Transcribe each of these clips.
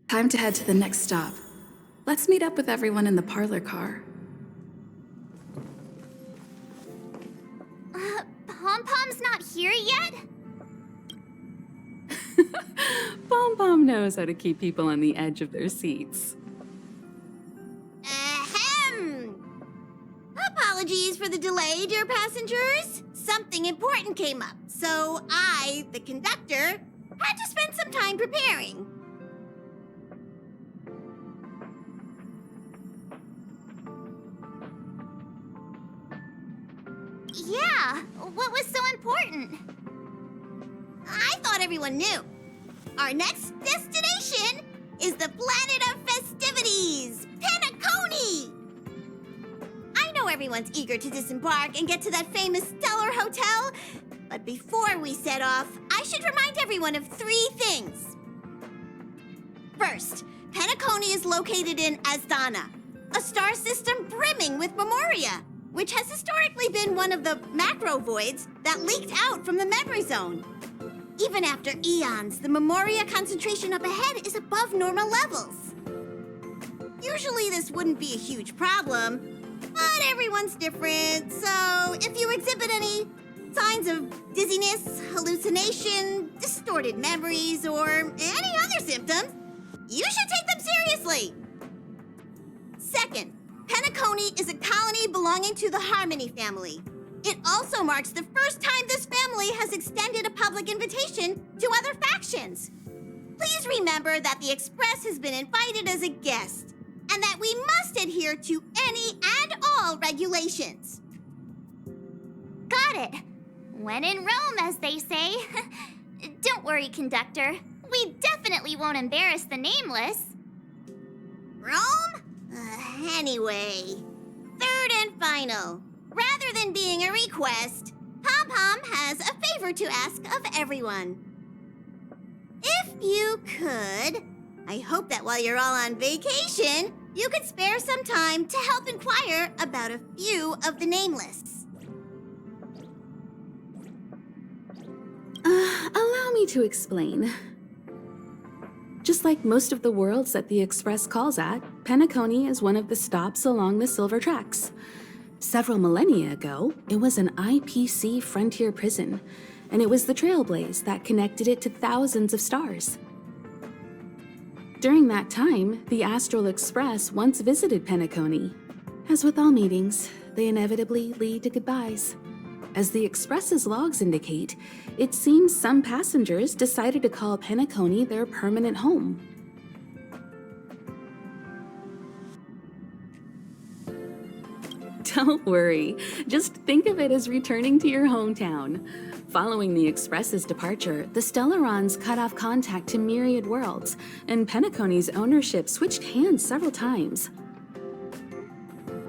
Time to head to the next stop. Let's meet up with everyone in the parlor car. Pom-Pom's not here yet? Pom-Pom knows how to keep people on the edge of their seats. Ahem! Apologies for the delay, dear passengers. Something important came up, so I, the conductor, had to spend some time preparing. Yeah, what was so important? I thought everyone knew. Our next destination is the planet of festivities, Penacony! I know everyone's eager to disembark and get to that famous Stellar Hotel, but before we set off, I should remind everyone of 3 things. First, Penacony is located in Asdana, a star system brimming with memoria, which has historically been one of the macro voids that leaked out from the memory zone. Even after eons, the memoria concentration up ahead is above normal levels. Usually this wouldn't be a huge problem, but everyone's different, so if you exhibit any signs of dizziness, hallucination, distorted memories, or any other symptoms, you should take them seriously. Second, Penacony is a colony belonging to the Harmony family. It also marks the first time this family has extended a public invitation to other factions. Please remember that the Express has been invited as a guest, and that we must adhere to any and all regulations. Got it. When in Rome, as they say. Don't worry, conductor. We definitely won't embarrass the nameless. Rome? Anyway, third and final. Rather than being a request, Pom-Pom has a favor to ask of everyone. If you could, I hope that while you're all on vacation, you could spare some time to help inquire about a few of the nameless. Allow me to explain. Just like most of the worlds that the Express calls at, Penacony is one of the stops along the Silver Tracks. Several millennia ago, it was an IPC frontier prison, and it was the Trailblaze that connected it to thousands of stars. During that time, the Astral Express once visited Penacony. As with all meetings, they inevitably lead to goodbyes. As the Express's logs indicate, it seems some passengers decided to call Penacony their permanent home. Don't worry, just think of it as returning to your hometown. Following the Express's departure, the Stellarons cut off contact to myriad worlds, and Penacony's ownership switched hands several times.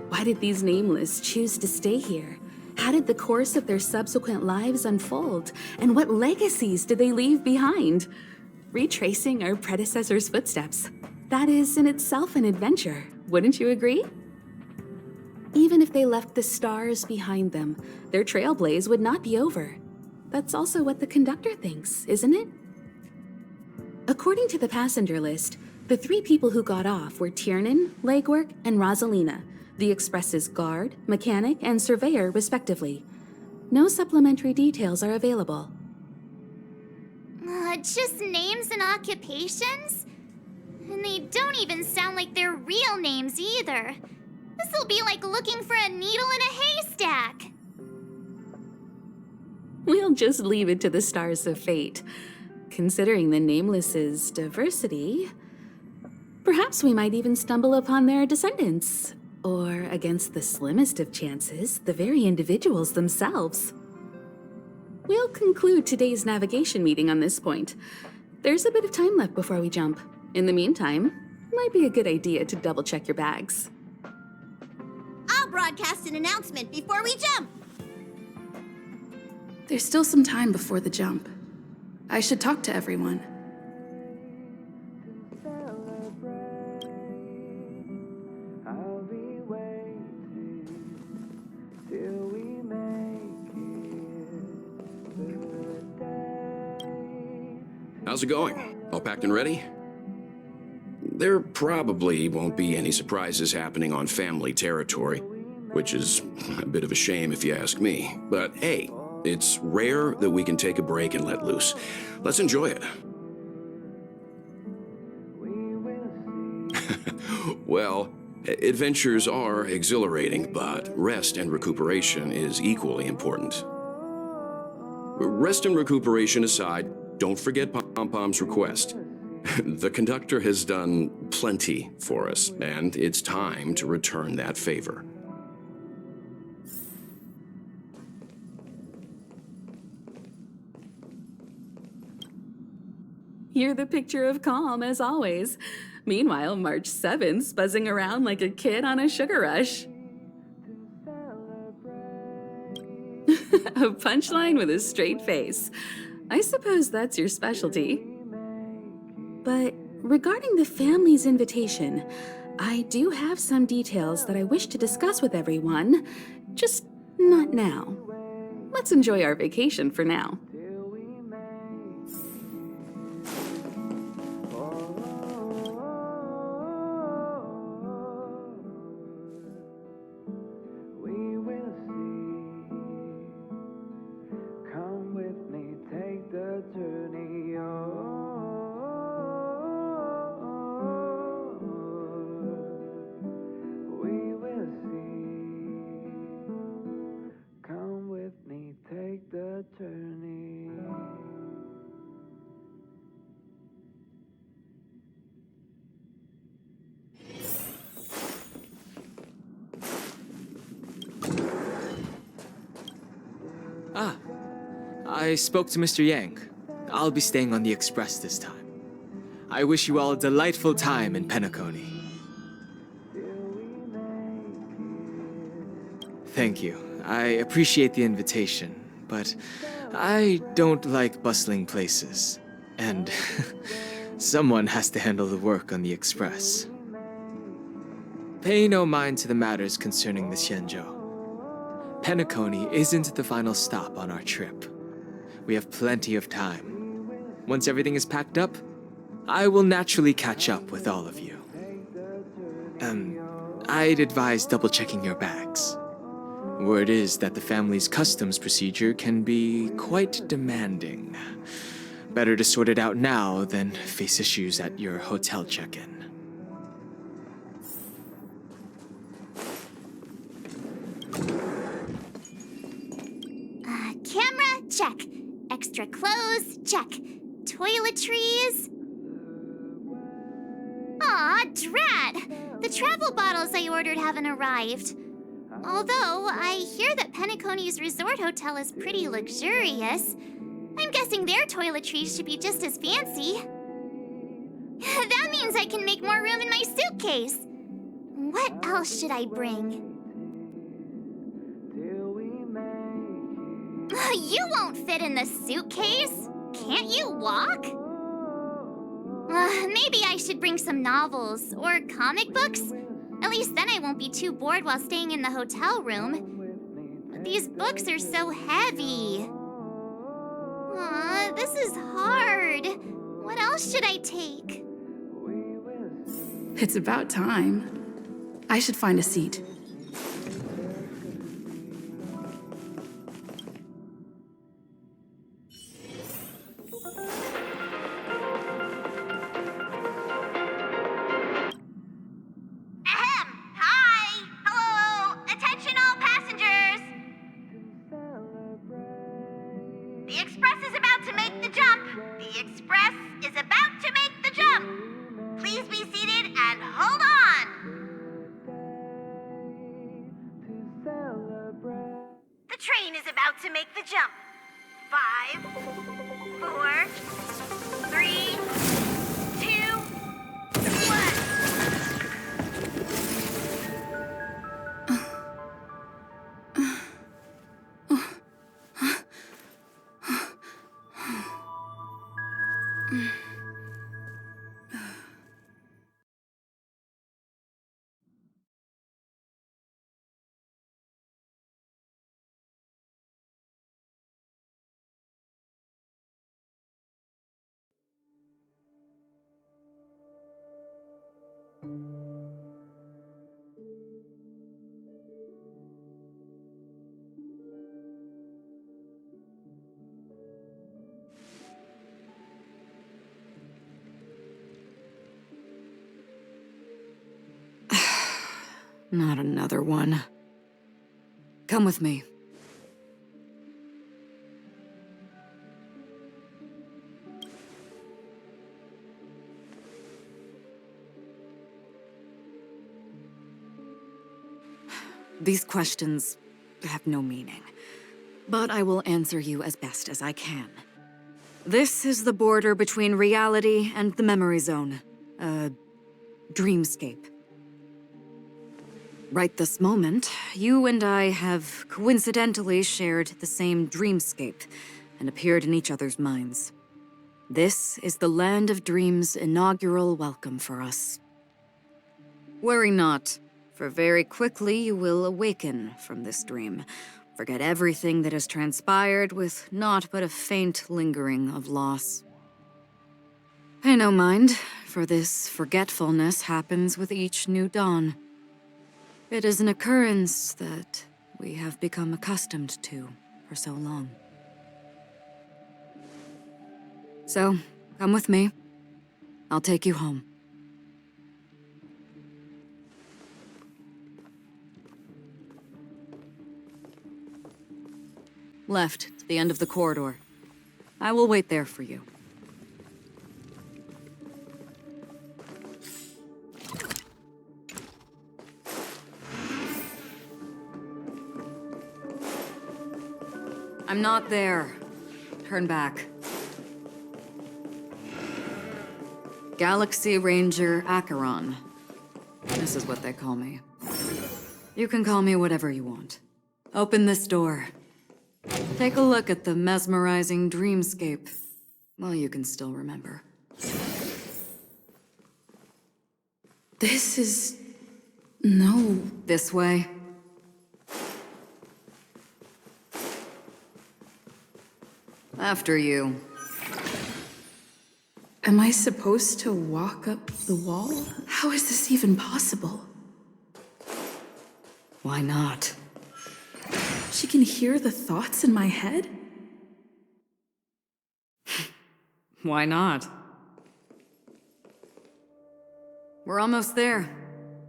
Why did these nameless choose to stay here? How did the course of their subsequent lives unfold? And what legacies did they leave behind? Retracing our predecessors' footsteps. That is in itself an adventure, wouldn't you agree? Even if they left the stars behind them, their trailblaze would not be over. That's also what the conductor thinks, isn't it? According to the passenger list, the 3 people who got off were Tiernan, Legwork, and Rosalina, the Express's guard, mechanic, and surveyor, respectively. No supplementary details are available. Just names and occupations? And they don't even sound like their real names either. This'll be like looking for a needle in a haystack. We'll just leave it to the stars of fate. Considering the Nameless's diversity, perhaps we might even stumble upon their descendants. Or, against the slimmest of chances, the very individuals themselves. We'll conclude today's navigation meeting on this point. There's a bit of time left before we jump. In the meantime, might be a good idea to double-check your bags. I'll broadcast an announcement before we jump. There's still some time before the jump. I should talk to everyone. How's it going? All packed and ready? There probably won't be any surprises happening on family territory, which is a bit of a shame if you ask me. But hey, it's rare that we can take a break and let loose. Let's enjoy it. Well, adventures are exhilarating, but rest and recuperation is equally important. Rest and recuperation aside, don't forget Pom-Pom's request. The conductor has done plenty for us, and it's time to return that favor. You're the picture of calm, as always. Meanwhile, March 7th's buzzing around like a kid on a sugar rush. A punchline with a straight face. I suppose that's your specialty. But regarding the family's invitation, I do have some details that I wish to discuss with everyone, just not now. Let's enjoy our vacation for now. I spoke to Mr. Yang. I'll be staying on the express this time. I wish you all a delightful time in Penacony. Thank you. I appreciate the invitation, but I don't like bustling places. And someone has to handle the work on the express. Pay no mind to the matters concerning the Xianzhou. Penacony isn't the final stop on our trip. We have plenty of time. Once everything is packed up, I will naturally catch up with all of you. I'd advise double-checking your bags. Word is that the family's customs procedure can be quite demanding. Better to sort it out now than face issues at your hotel check-in. Camera, check. Extra clothes, check. Toiletries. Aw, drat! The travel bottles I ordered haven't arrived. Although, I hear that Penacony's resort hotel is pretty luxurious. I'm guessing their toiletries should be just as fancy. That means I can make more room in my suitcase. What else should I bring? You won't fit in the suitcase. Can't you walk? Maybe I should bring some novels or comic books. At least then I won't be too bored while staying in the hotel room. But these books are so heavy. Aw, this is hard. What else should I take? It's about time. I should find a seat. Hi! Hello! Attention all passengers! train is about to make the jump. 5, 4, 3, 2, 1. Not another one. Come with me. These questions have no meaning, but I will answer you as best as I can. This is the border between reality and the memory zone, a dreamscape. Right this moment, you and I have coincidentally shared the same dreamscape and appeared in each other's minds. This is the Land of Dreams' inaugural welcome for us. Worry not, for very quickly you will awaken from this dream, forget everything that has transpired with naught but a faint lingering of loss. Pay no mind, for this forgetfulness happens with each new dawn. It is an occurrence that we have become accustomed to for so long. So, come with me. I'll take you home. Left, to the end of the corridor. I will wait there for you. I'm not there. Turn back. Galaxy Ranger Acheron. This is what they call me. You can call me whatever you want. Open this door. Take a look at the mesmerizing dreamscape, while you can still remember. This is... no. This way. After you. Am I supposed to walk up the wall? How is this even possible? Why not? She can hear the thoughts in my head? Why not? We're almost there.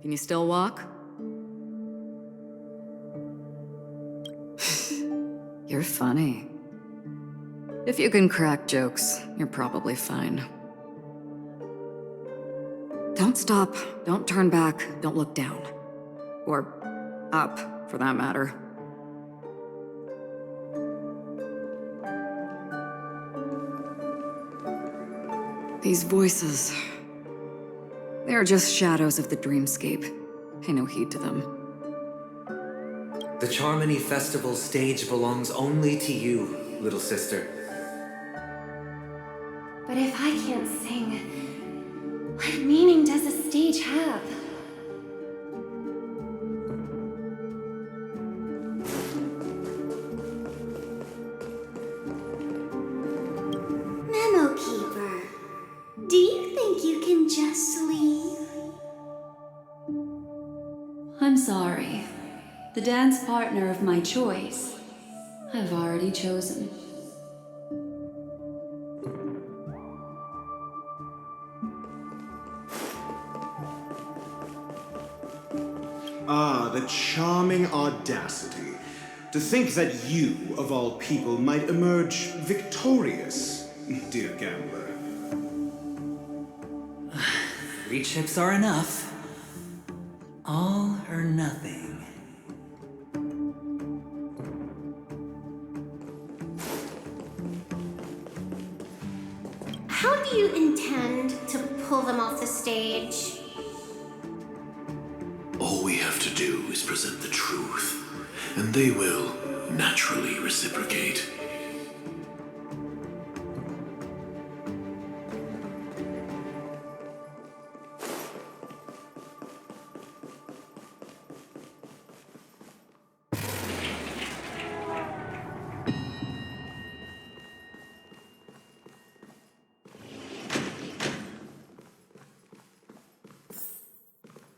Can you still walk? You're funny. If you can crack jokes, you're probably fine. Don't stop, don't turn back, don't look down. Or up, for that matter. These voices... they are just shadows of the dreamscape. Pay no heed to them. The Charmony Festival stage belongs only to you, little sister. But if I can't sing, what meaning does a stage have? Memo Keeper, do you think you can just leave? I'm sorry. The dance partner of my choice, I've already chosen. Ah, the charming audacity. To think that you, of all people, might emerge victorious, dear gambler. 3 chips are enough. All or nothing. do you intend to pull them off the stage? All we have to do is present the truth, and they will naturally reciprocate.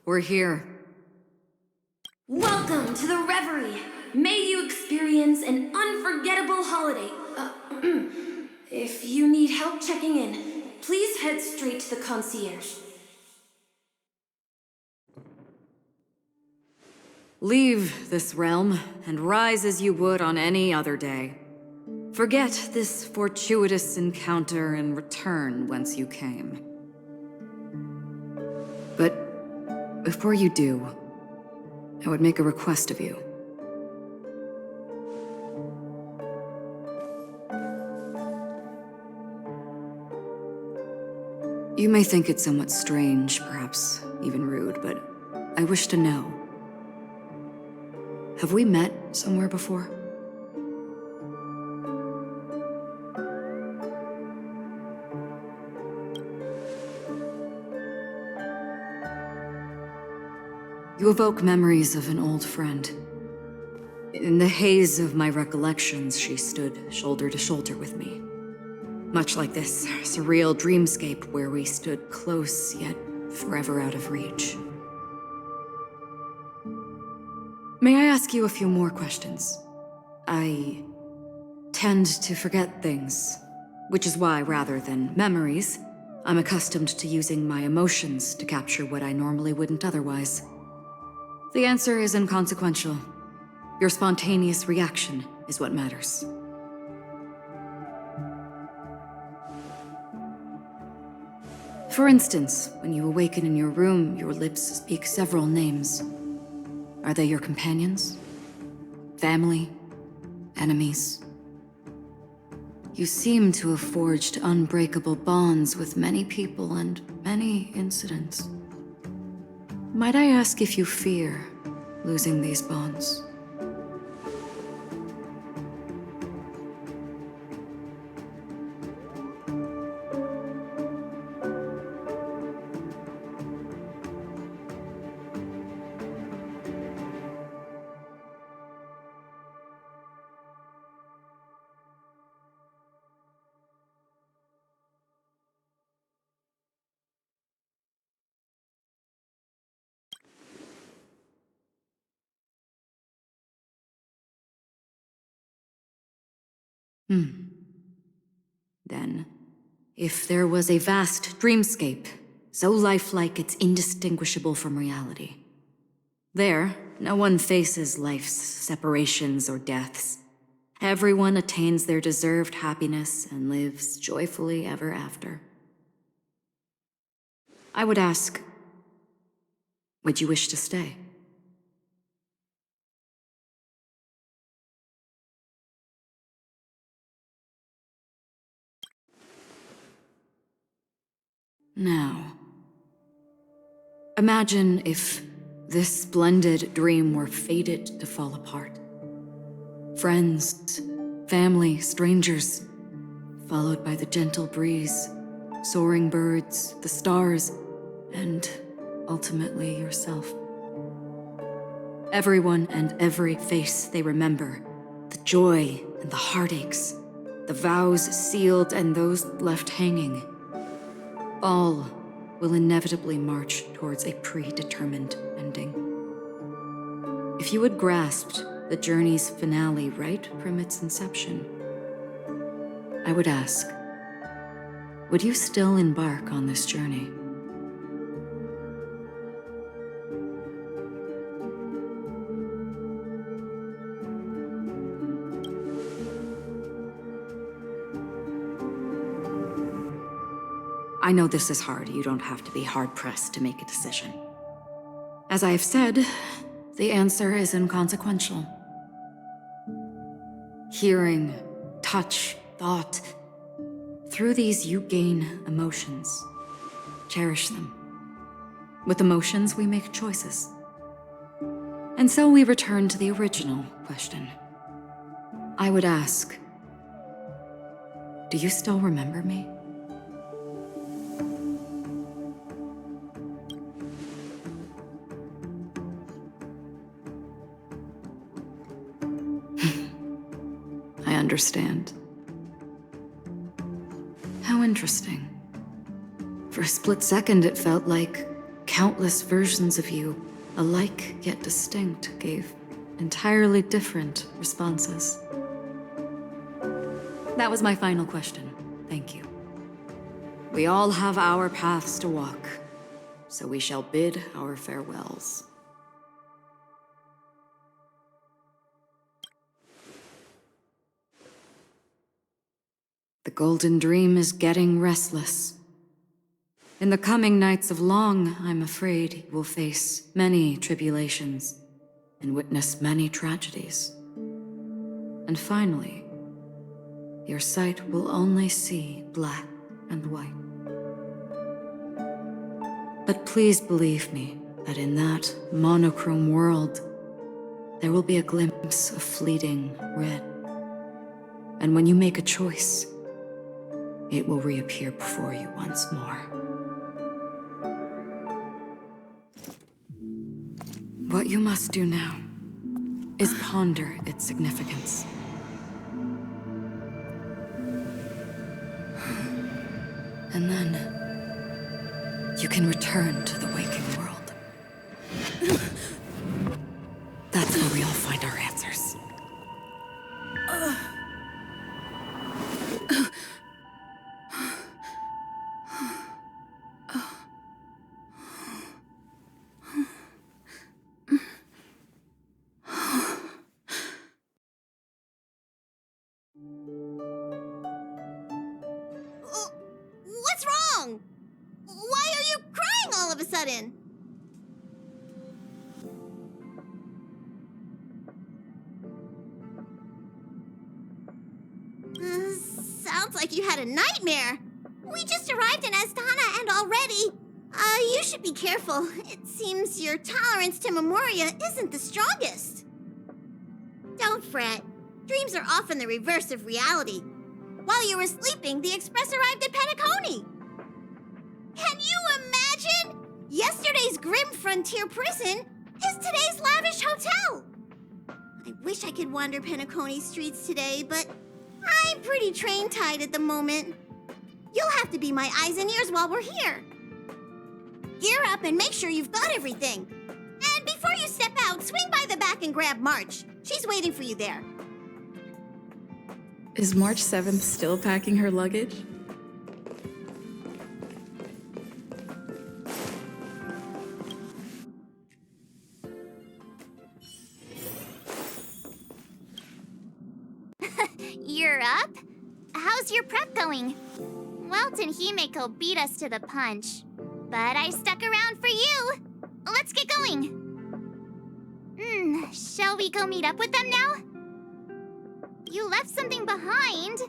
We're here. Welcome to the Reverie. May you experience an unforgettable holiday. If you need help checking in, please head straight to the concierge. Leave this realm and rise as you would on any other day. Forget this fortuitous encounter and return whence you came. But before you do, I would make a request of you. You may think it somewhat strange, perhaps even rude, but I wish to know. Have we met somewhere before? You evoke memories of an old friend. In the haze of my recollections, she stood shoulder to shoulder with me. Much like this surreal dreamscape where we stood close, yet forever out of reach. May I ask you a few more questions? I tend to forget things, which is why, rather than memories, I'm accustomed to using my emotions to capture what I normally wouldn't otherwise. The answer is inconsequential. Your spontaneous reaction is what matters. For instance, when you awaken in your room, your lips speak several names. Are they your companions? Family? Enemies? You seem to have forged unbreakable bonds with many people and many incidents. Might I ask if you fear losing these bonds? Then, if there was a vast dreamscape, so lifelike it's indistinguishable from reality. There, no one faces life's separations or deaths. Everyone attains their deserved happiness and lives joyfully ever after. I would ask, would you wish to stay? Now, imagine if this splendid dream were fated to fall apart. Friends, family, strangers, followed by the gentle breeze, soaring birds, the stars, and ultimately yourself. Everyone and every face they remember, the joy and the heartaches, the vows sealed and those left hanging. All will inevitably march towards a predetermined ending. If you had grasped the journey's finale right from its inception, I would ask, would you still embark on this journey? I know this is hard. You don't have to be hard-pressed to make a decision. As I have said, the answer is inconsequential. Hearing, touch, thought, Through these, you gain emotions. Cherish them. With emotions, we make choices. And so we return to the original question. I would ask, do you still remember me? I understand. How interesting. For a split second, it felt like countless versions of you, alike yet distinct, gave entirely different responses. That was my final question. Thank you. We all have our paths to walk, so we shall bid our farewells. The Golden Dream is getting restless. In the coming nights of Long, I'm afraid you will face many tribulations and witness many tragedies. And finally, your sight will only see black and white. But please believe me that in that monochrome world, there will be a glimpse of fleeting red. And when you make a choice, it will reappear before you once more. What you must do now is ponder its significance. And then you can return to the waking world. That's where we all find our answers. What's wrong? Why are you crying all of a sudden? Sounds like you had a nightmare. We just arrived in Astana and already... you should be careful. It seems your tolerance to Memoria isn't the strongest. Don't fret. Dreams are often the reverse of reality. While you were sleeping, the Express arrived at Penacony. Can you imagine? Yesterday's grim frontier prison is today's lavish hotel. I wish I could wander Penacony's streets today, but I'm pretty train-tied at the moment. You'll have to be my eyes and ears while we're here. Gear up and make sure you've got everything. And before you step out, swing by the back and grab March. She's waiting for you there. Is March 7th still packing her luggage? You're up? How's your prep going? Welt and Himeko beat us to the punch, but I stuck around for you. Let's get going. Shall we go meet up with them now? You left something behind.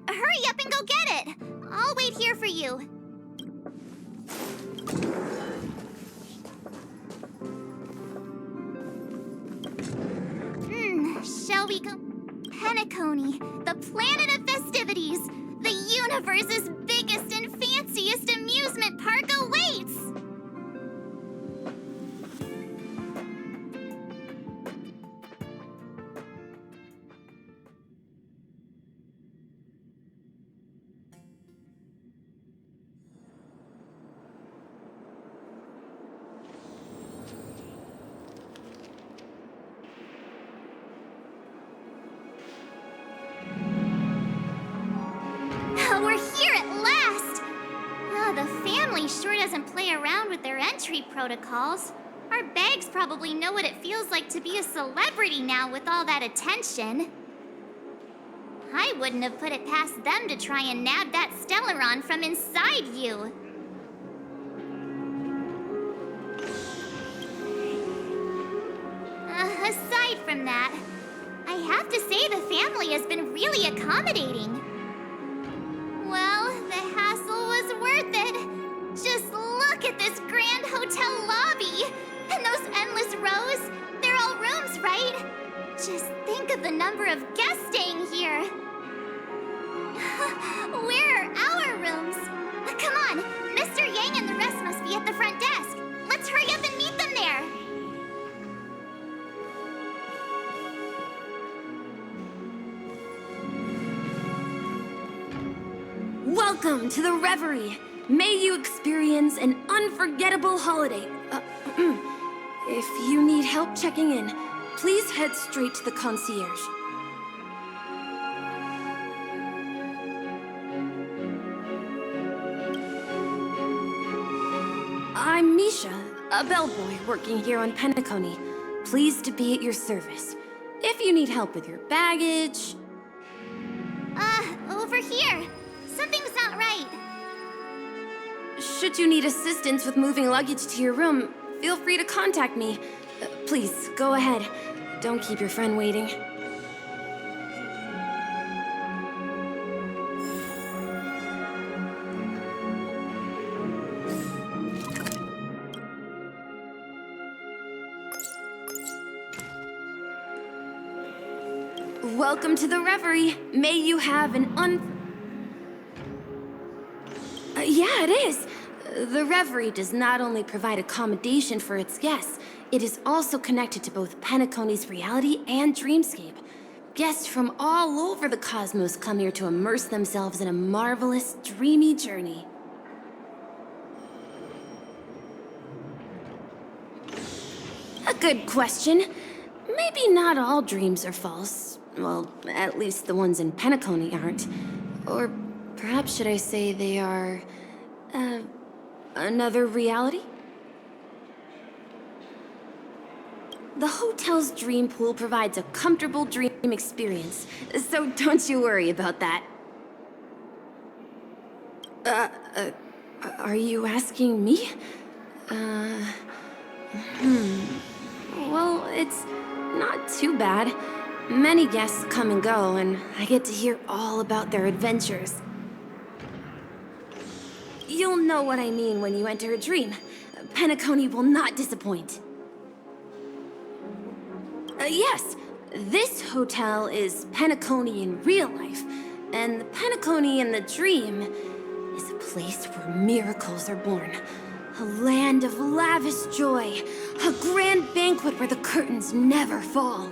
Hurry up and go get it. I'll wait here for you. Shall we go? Penacony, the planet of festivities. The universe's biggest and fanciest amusement park awaits. We're here at last! The family sure doesn't play around with their entry protocols. Our bags probably know what it feels like to be a celebrity now with all that attention. I wouldn't have put it past them to try and nab that Stellaron from inside you. Aside from that, I have to say the family has been really accommodating. Well, this grand hotel lobby. And those endless rows, they're all rooms, right? Just think of the number of guests staying here. Where are our rooms? Come on, Mr. Yang and the rest must be at the front desk. Let's hurry up and meet them there. Welcome to the Reverie. May you experience an unforgettable holiday. If you need help checking in, please head straight to the concierge. I'm Misha, a bellboy working here on Penacony. Pleased to be at your service. If you need help with your baggage... Over here. Something's not right. Should you need assistance with moving luggage to your room, feel free to contact me. Please, go ahead. Don't keep your friend waiting. Welcome to the Reverie. May you have an yeah, it is. The Reverie does not only provide accommodation for its guests, it is also connected to both Penacony's reality and dreamscape. Guests from all over the cosmos come here to immerse themselves in a marvelous, dreamy journey. A good question. Maybe not all dreams are false. Well, at least the ones in Penacony aren't. Or perhaps should I say they are... another reality? The hotel's dream pool provides a comfortable dream experience, so don't you worry about that. Are you asking me? Well, it's not too bad. Many guests come and go, and I get to hear all about their adventures. You'll know what I mean when you enter a dream. Penacony will not disappoint. Yes, this hotel is Penacony in real life, and the Penacony in the dream is a place where miracles are born. A land of lavish joy, a grand banquet where the curtains never fall.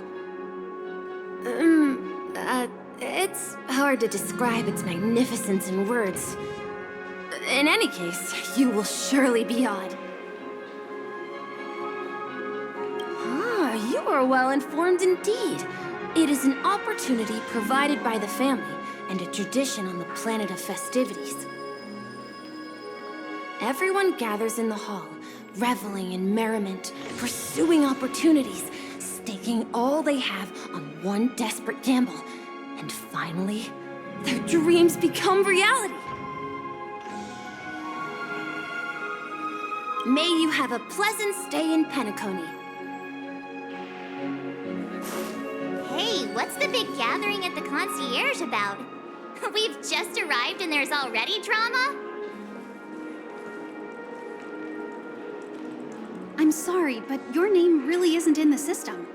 It's hard to describe its magnificence in words. In any case, you will surely be awed. You are well informed indeed. It is an opportunity provided by the family and a tradition on the planet of festivities. Everyone gathers in the hall, reveling in merriment, pursuing opportunities, staking all they have on one desperate gamble. And finally, their dreams become reality. May you have a pleasant stay in Penacony. Hey, what's the big gathering at the concierge about? We've just arrived and there's already drama? I'm sorry, but your name really isn't in the system.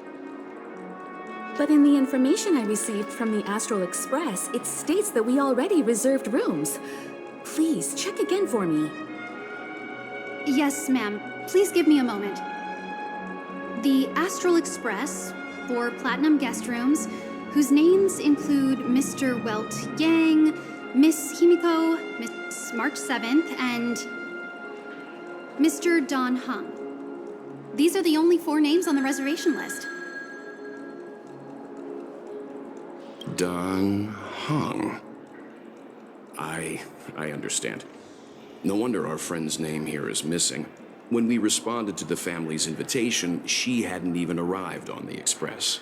But in the information I received from the Astral Express, it states that we already reserved rooms. Please, check again for me. Yes, ma'am. Please give me a moment. The Astral Express, 4 platinum guest rooms, whose names include Mr. Welt Yang, Miss Himiko, Miss March 7th, and Mr. Don Hung. These are the only 4 names on the reservation list. Don Hung. I understand. No wonder our friend's name here is missing. When we responded to the family's invitation, she hadn't even arrived on the Express.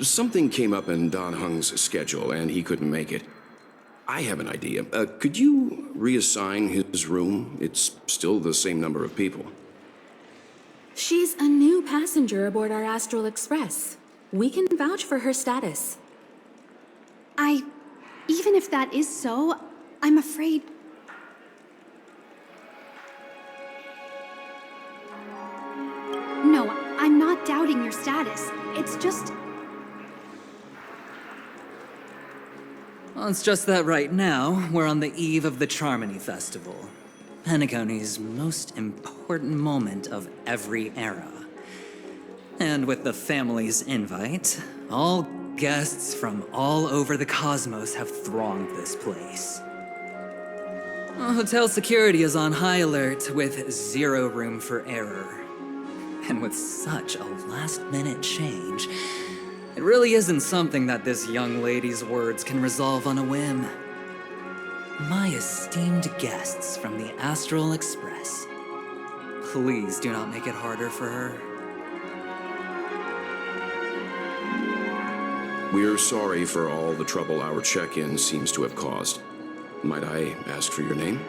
Something came up in Don Hung's schedule, and he couldn't make it. I have an idea. Could you reassign his room? It's still the same number of people. She's a new passenger aboard our Astral Express. We can vouch for her status. Even if that is so, I'm afraid... doubting your status. It's just... Well, it's just that right now, we're on the eve of the Charmony Festival. Penacony's most important moment of every era. And with the family's invite, all guests from all over the cosmos have thronged this place. Hotel security is on high alert with zero room for error. And with such a last-minute change, it really isn't something that this young lady's words can resolve on a whim. My esteemed guests from the Astral Express, please do not make it harder for her. We're sorry for all the trouble our check-in seems to have caused. Might I ask for your name?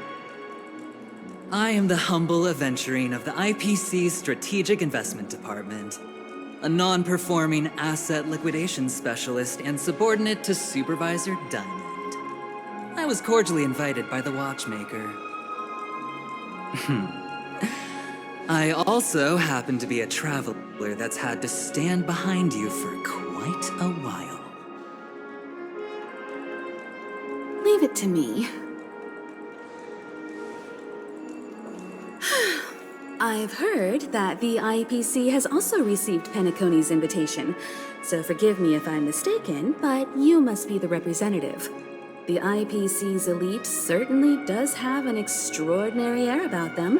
I am the humble aventurine of the IPC's Strategic Investment Department, a non-performing asset liquidation specialist and subordinate to Supervisor Diamond. I was cordially invited by the watchmaker. I also happen to be a traveler that's had to stand behind you for quite a while. Leave it to me. I've heard that the IPC has also received Penacony's invitation, so forgive me if I'm mistaken, but you must be the representative. The IPC's elite certainly does have an extraordinary air about them.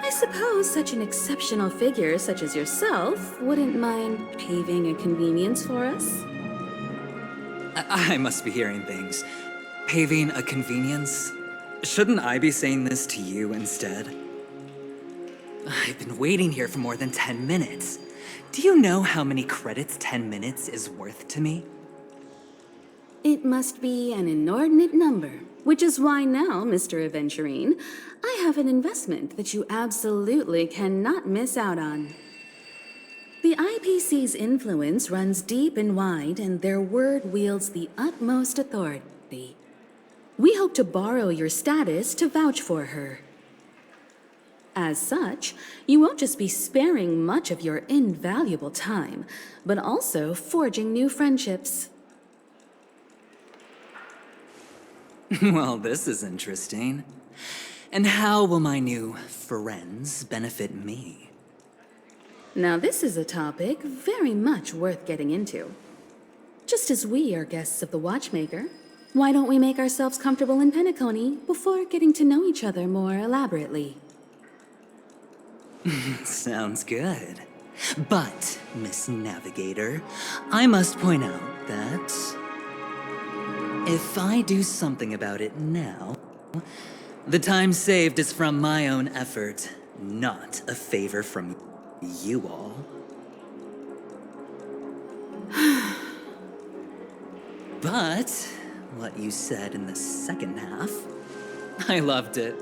I suppose such an exceptional figure such as yourself wouldn't mind paving a convenience for us? I must be hearing things. Paving a convenience? Shouldn't I be saying this to you instead? I've been waiting here for more than 10 minutes. Do you know how many credits 10 minutes is worth to me? It must be an inordinate number, which is why now, Mr. Aventurine, I have an investment that you absolutely cannot miss out on. The IPC's influence runs deep and wide, and their word wields the utmost authority. We hope to borrow your status to vouch for her. As such, you won't just be sparing much of your invaluable time, but also forging new friendships. Well, this is interesting. And how will my new friends benefit me? Now this is a topic very much worth getting into. Just as we are guests of the Watchmaker, why don't we make ourselves comfortable in Penacony before getting to know each other more elaborately? Sounds good. But, Miss Navigator, I must point out that if I do something about it now, the time saved is from my own effort, not a favor from you all. But what you said in the second half, I loved it.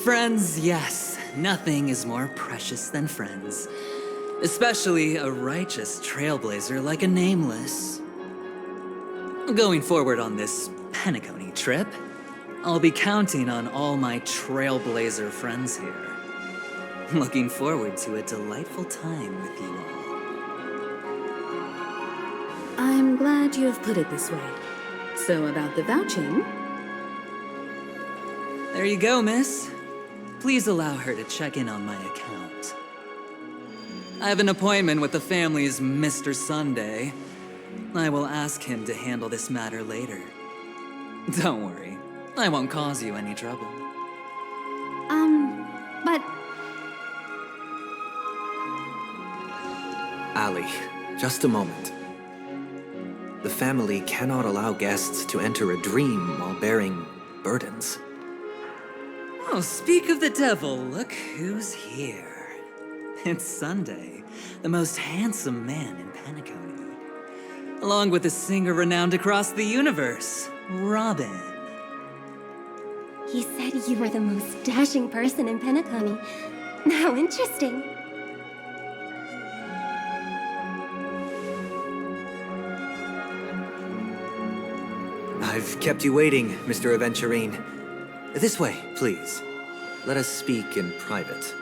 Friends, yes, nothing is more precious than friends. Especially a righteous trailblazer like a Nameless. Going forward on this Penacony trip, I'll be counting on all my trailblazer friends here. Looking forward to a delightful time with you all. I'm glad you have put it this way. So about the vouching... There you go, miss. Please allow her to check in on my account. I have an appointment with the family's Mr. Sunday. I will ask him to handle this matter later. Don't worry, I won't cause you any trouble. But... Ali, just a moment. The family cannot allow guests to enter a dream while bearing burdens. Oh, speak of the devil, look who's here. It's Sunday, the most handsome man in Penacony. Along with a singer renowned across the universe, Robin. He said you were the most dashing person in Penacony. How interesting. I've kept you waiting, Mr. Aventurine. This way, please. Let us speak in private.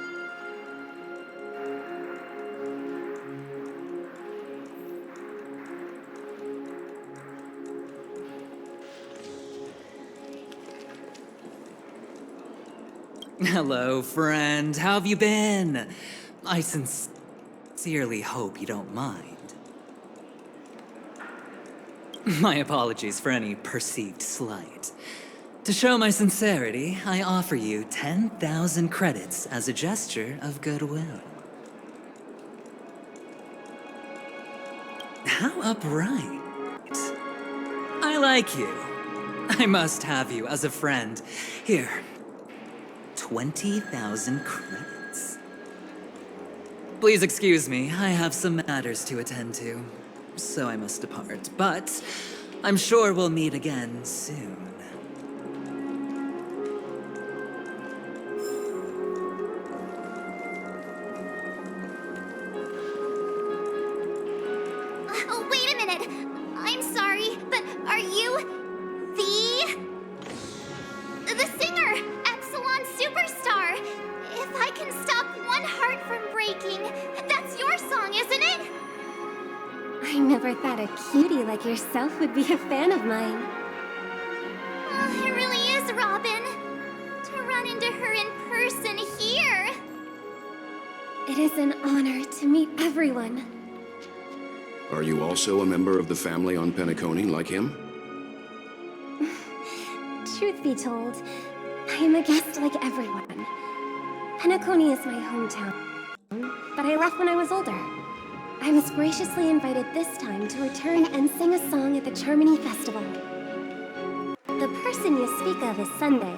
Hello, friend. How have you been? I sincerely hope you don't mind. My apologies for any perceived slight. To show my sincerity, I offer you 10,000 credits as a gesture of goodwill. How upright. I like you. I must have you as a friend. Here, 20,000 credits. Please excuse me, I have some matters to attend to, so I must depart. But I'm sure we'll meet again soon. Oh, wait a minute. I'm sorry, but are you the singer, Epsilon Superstar? If I can stop one heart from breaking, that's your song, isn't it? I never thought a cutie like yourself would be a fan of mine. Oh, it really is, Robin. To run into her in person here. It is an honor to meet everyone. Are you also a member of the family on Penacony like him? Truth be told, I am a guest like everyone. Penacony is my hometown, but I left when I was older. I was graciously invited this time to return and sing a song at the Charmony Festival. The person you speak of is Sunday,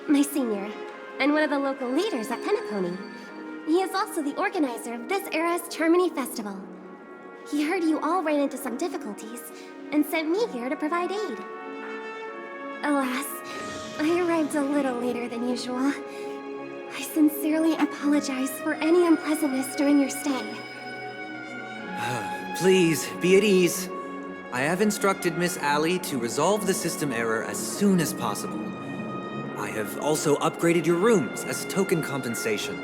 my senior, and one of the local leaders at Penacony. He is also the organizer of this era's Charmony Festival. He heard you all ran into some difficulties and sent me here to provide aid. Alas, I arrived a little later than usual. I sincerely apologize for any unpleasantness during your stay. Please, be at ease. I have instructed Miss Allie to resolve the system error as soon as possible. I have also upgraded your rooms as token compensation.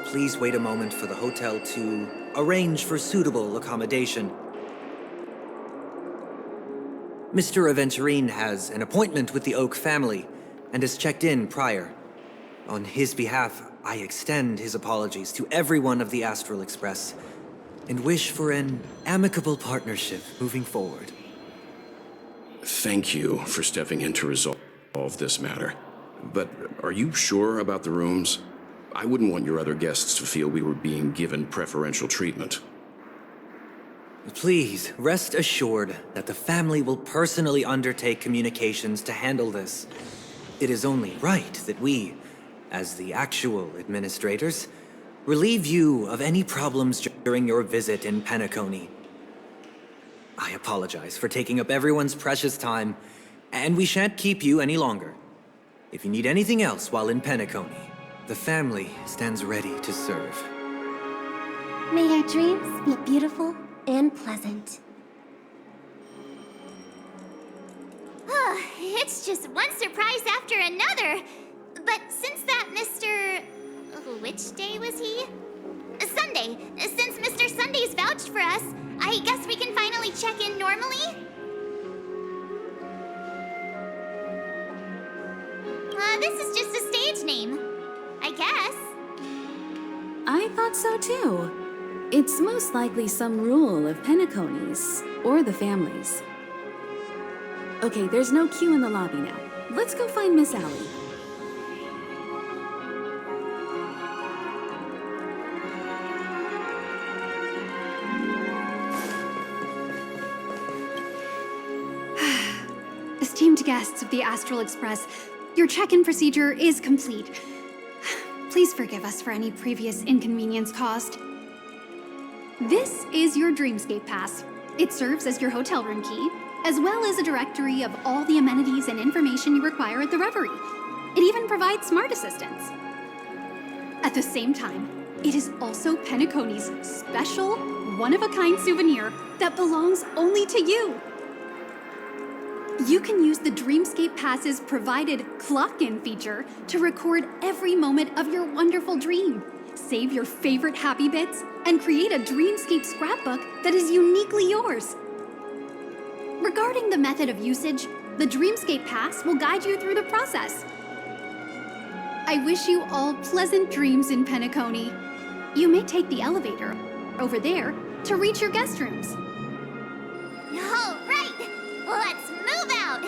Please wait a moment for the hotel to arrange for suitable accommodation. Mr. Aventurine has an appointment with the Oak family and has checked in prior. On his behalf, I extend his apologies to everyone of the Astral Express and wish for an amicable partnership moving forward. Thank you for stepping in to resolve this matter. But are you sure about the rooms? I wouldn't want your other guests to feel we were being given preferential treatment. Please, rest assured that the family will personally undertake communications to handle this. It is only right that we, as the actual administrators, relieve you of any problems during your visit in Penacony. I apologize for taking up everyone's precious time, and we shan't keep you any longer. If you need anything else while in Penacony, the family stands ready to serve. May your dreams be beautiful and pleasant. It's just one surprise after another. But since that Mr... Which day was he? Sunday. Since Mr. Sunday's vouched for us, I guess we can finally check in normally? This is just a stage name, I guess. I thought so too. It's most likely some rule of Penacony's, or the family's. Okay, there's no queue in the lobby now. Let's go find Miss Allie. Esteemed guests of the Astral Express, your check-in procedure is complete. Please forgive us for any previous inconvenience caused. This is your Dreamscape Pass. It serves as your hotel room key, as well as a directory of all the amenities and information you require at the Reverie. It even provides smart assistants. At the same time, it is also Penacony's special, one-of-a-kind souvenir that belongs only to you. You can use the Dreamscape Pass's provided clock-in feature to record every moment of your wonderful dream, save your favorite happy bits, and create a Dreamscape scrapbook that is uniquely yours. Regarding the method of usage, the Dreamscape Pass will guide you through the process. I wish you all pleasant dreams in Penacony. You may take the elevator over there to reach your guest rooms. All right, let's move out.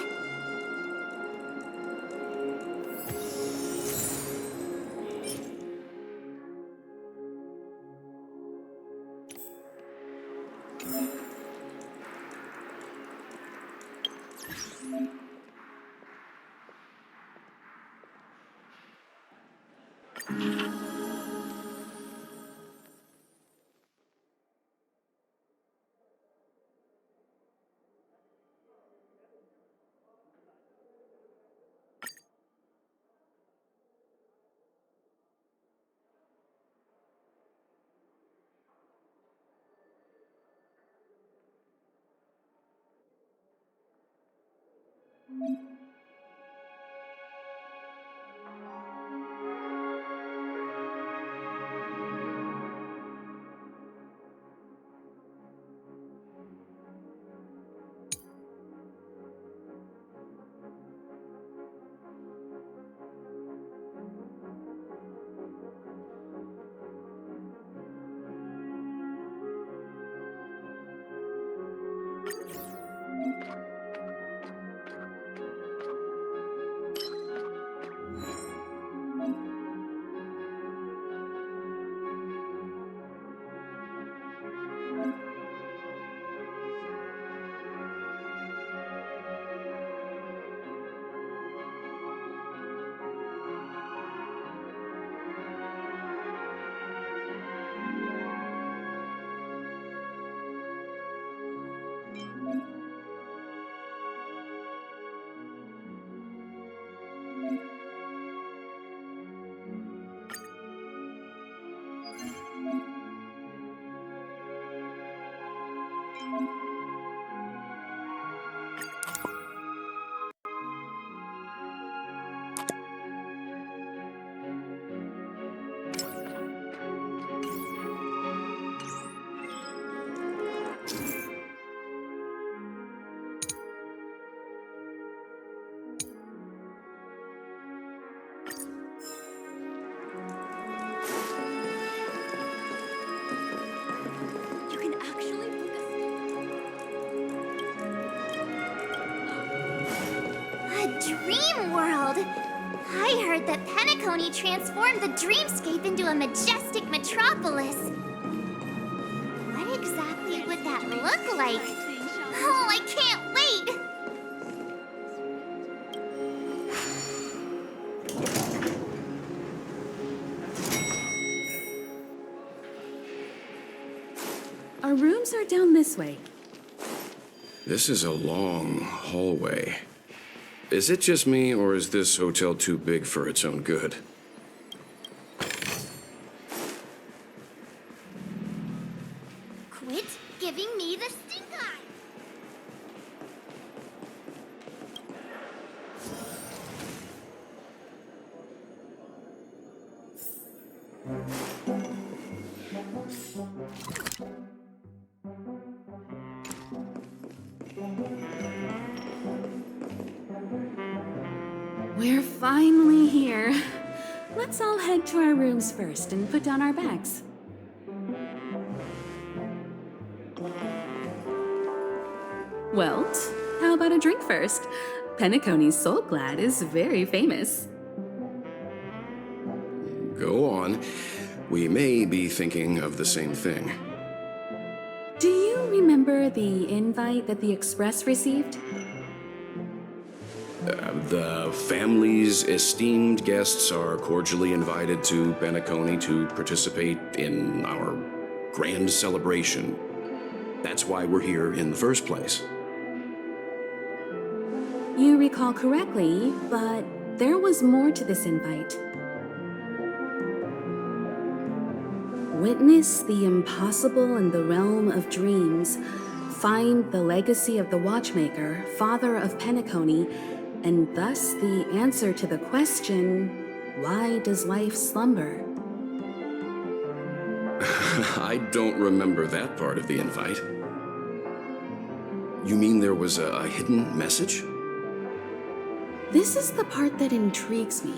Dream world! I heard that Penacony transformed the dreamscape into a majestic metropolis. What exactly would that look like? Oh, I can't wait! Our rooms are down this way. This is a long hallway. Is it just me, or is this hotel too big for its own good? Quit giving me the stink eye! We're finally here. Let's all head to our rooms first and put down our bags. Welt, how about a drink first? Penacony's Soul Glad is very famous. Go on. We may be thinking of the same thing. Do you remember the invite that the Express received? The family's esteemed guests are cordially invited to Penacony to participate in our grand celebration. That's why we're here in the first place. You recall correctly, but there was more to this invite. Witness the impossible in the realm of dreams, find the legacy of the Watchmaker, father of Penacony, and thus the answer to the question, why does life slumber? I don't remember that part of the invite. You mean there was a hidden message? This is the part that intrigues me.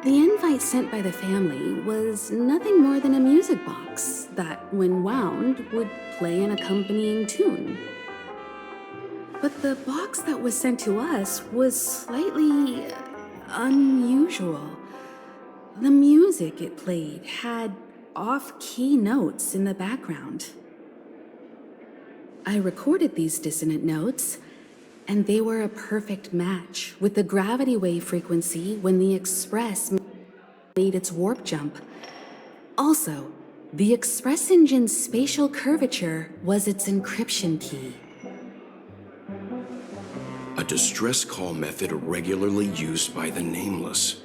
The invite sent by the family was nothing more than a music box that, when wound, would play an accompanying tune. But the box that was sent to us was slightly unusual. The music it played had off-key notes in the background. I recorded these dissonant notes, and they were a perfect match with the gravity wave frequency when the Express made its warp jump. Also, the Express engine's spatial curvature was its encryption key. A distress call method regularly used by the Nameless.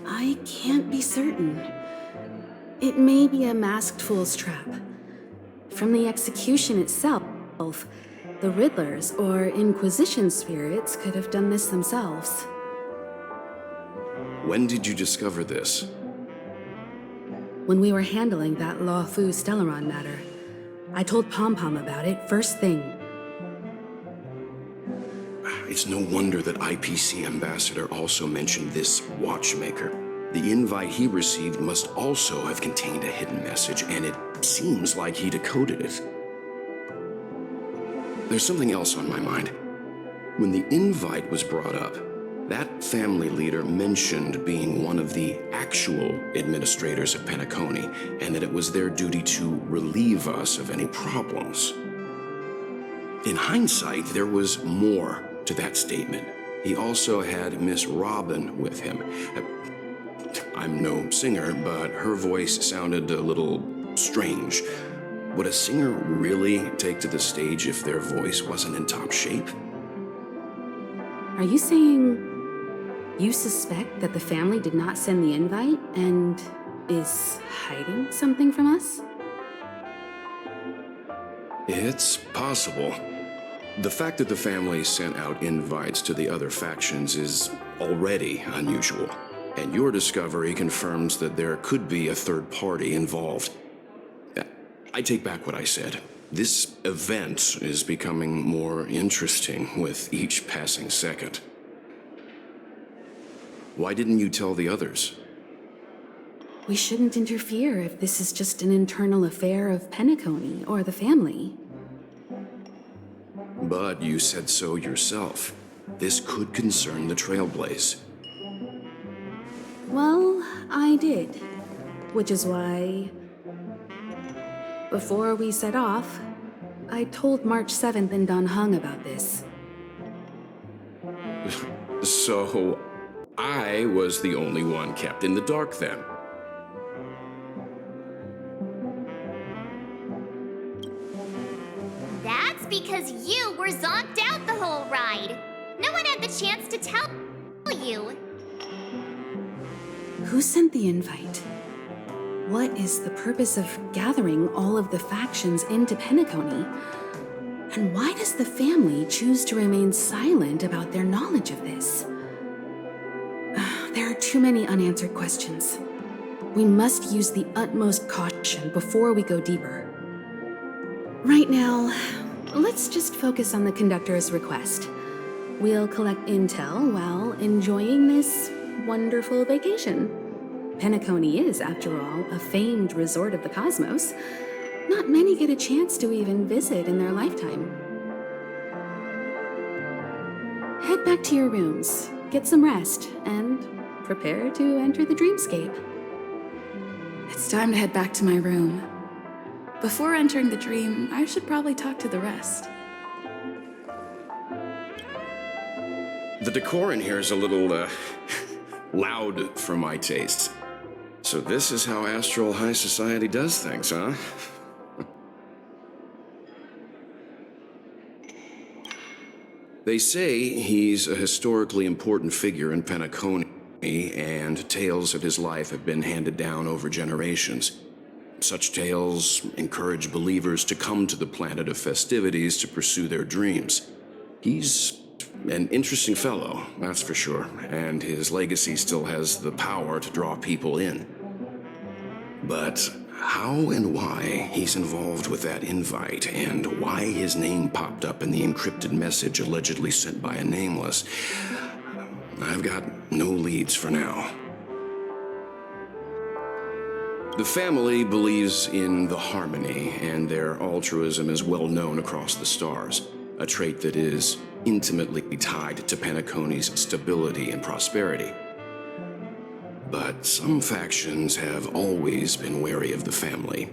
I can't be certain. It may be a masked fool's trap. From the execution itself, the Riddlers or Inquisition spirits could have done this themselves. When did you discover this? When we were handling that Lawfu Stellaron matter, I told Pom Pom about it first thing. It's no wonder that IPC Ambassador also mentioned this watchmaker. The invite he received must also have contained a hidden message, and it seems like he decoded it. There's something else on my mind. When the invite was brought up, that family leader mentioned being one of the actual administrators of Penacony, and that it was their duty to relieve us of any problems. In hindsight, there was more to that statement. He also had Miss Robin with him. I'm no singer, but her voice sounded a little strange. Would a singer really take to the stage if their voice wasn't in top shape? Are you saying you suspect that the family did not send the invite and is hiding something from us? It's possible. The fact that the family sent out invites to the other factions is already unusual, and your discovery confirms that there could be a third party involved. I take back what I said. This event is becoming more interesting with each passing second. Why didn't you tell the others? We shouldn't interfere if this is just an internal affair of Penacony or the family. But you said so yourself. This could concern the Trailblaze. Well, I did. Which is why, before we set off, I told March 7th and Don Hung about this. So, I was the only one kept in the dark then. That's because you were zonked out the whole ride. No one had the chance to tell you. Who sent the invite? What is the purpose of gathering all of the factions into Penacony? And why does the family choose to remain silent about their knowledge of this? There are too many unanswered questions. We must use the utmost caution before we go deeper. Right now, let's just focus on the conductor's request. We'll collect intel while enjoying this wonderful vacation. Penacony is, after all, a famed resort of the cosmos. Not many get a chance to even visit in their lifetime. Head back to your rooms, get some rest, and prepare to enter the dreamscape. It's time to head back to my room. Before entering the dream, I should probably talk to the rest. The decor in here is a little, loud for my taste. So this is how Astral High Society does things, huh? They say he's a historically important figure in Penacony, and tales of his life have been handed down over generations. Such tales encourage believers to come to the planet of festivities to pursue their dreams. He's an interesting fellow, that's for sure, and his legacy still has the power to draw people in. But how and why he's involved with that invite, and why his name popped up in the encrypted message allegedly sent by a Nameless, I've got no leads for now. The family believes in the harmony, and their altruism is well known across the stars, a trait that is intimately tied to Penacony's stability and prosperity. But some factions have always been wary of the family,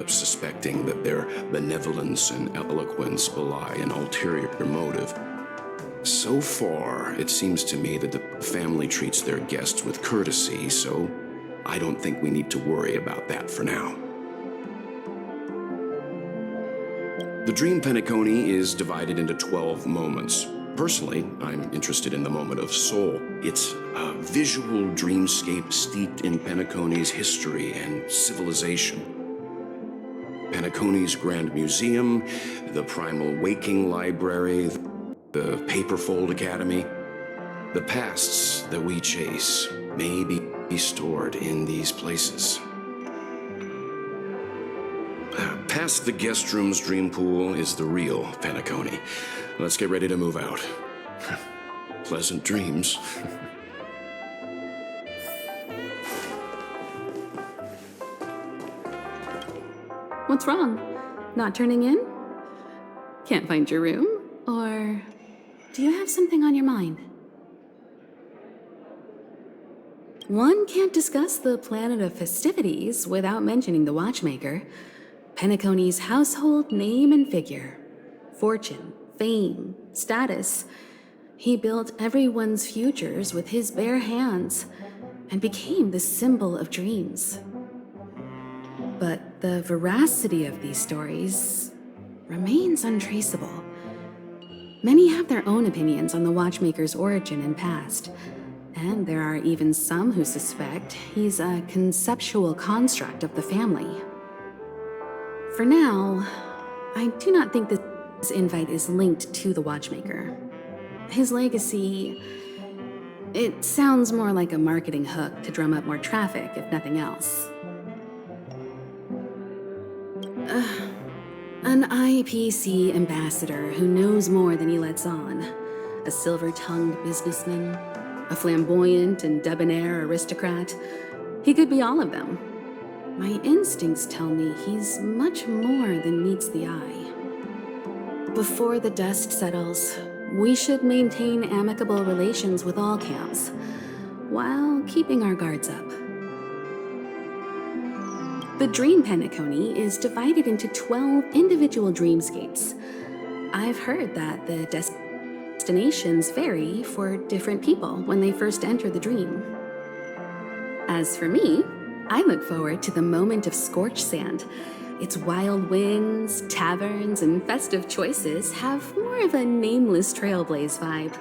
suspecting that their benevolence and eloquence belie an ulterior motive. So far, it seems to me that the family treats their guests with courtesy, so I don't think we need to worry about that for now. The Dream Penacony is divided into 12 moments. Personally, I'm interested in the moment of Soul. It's a visual dreamscape steeped in Penacony's history and civilization. Penacony's Grand Museum, the Primal Waking Library, the Paperfold Academy. The pasts that we chase may be stored in these places. Past the guest room's dream pool is the real Penacony. Let's get ready to move out. Pleasant dreams. What's wrong? Not turning in? Can't find your room? Or do you have something on your mind? One can't discuss the planet of festivities without mentioning the watchmaker. Penacony's household name and figure. Fortune, fame, status. He built everyone's futures with his bare hands and became the symbol of dreams. But the veracity of these stories remains untraceable. Many have their own opinions on the watchmaker's origin and past, and there are even some who suspect he's a conceptual construct of the family. For now, I do not think this invite is linked to the watchmaker. His legacy, it sounds more like a marketing hook to drum up more traffic, if nothing else. An IPC ambassador who knows more than he lets on. A silver-tongued businessman. A flamboyant and debonair aristocrat. He could be all of them. My instincts tell me he's much more than meets the eye. Before the dust settles, we should maintain amicable relations with all camps, while keeping our guards up. The Dream Penacony is divided into 12 individual dreamscapes. I've heard that the destinations vary for different people when they first enter the dream. As for me, I look forward to the moment of scorched sand. Its wild winds, taverns, and festive choices have more of a nameless Trailblaze vibe.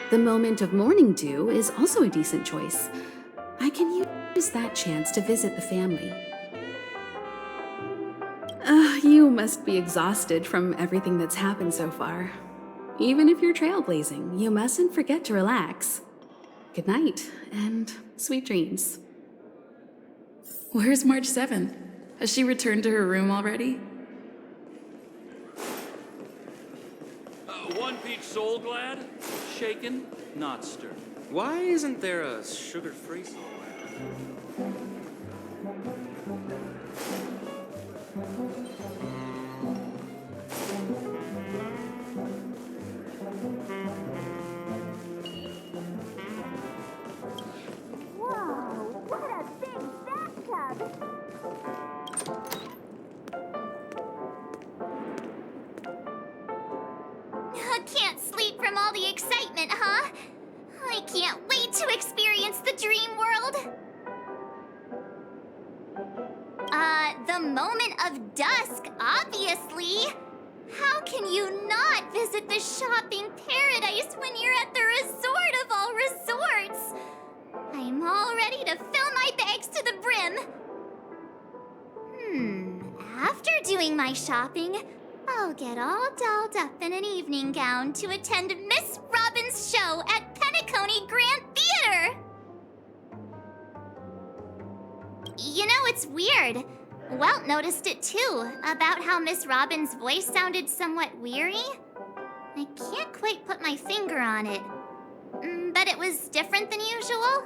The moment of morning dew is also a decent choice. I can use that chance to visit the family. You must be exhausted from everything that's happened so far. Even if you're trailblazing, you mustn't forget to relax. Good night, and sweet dreams. Where's March 7th? Has she returned to her room already? One peach soul glad, shaken, not stirred. Why isn't there a sugar-free soul glad? Can't sleep from all the excitement, huh? I can't wait to experience the dream world. The moment of dusk, obviously. How can you not visit the shopping paradise when you're at the resort of all resorts? I'm all ready to fill my bags to the brim. After doing my shopping, I'll get all dolled up in an evening gown to attend Miss Robin's show at Penacony Grand Theater. You know, it's weird. Welt noticed it too, about how Miss Robin's voice sounded somewhat weary. I can't quite put my finger on it. But it was different than usual?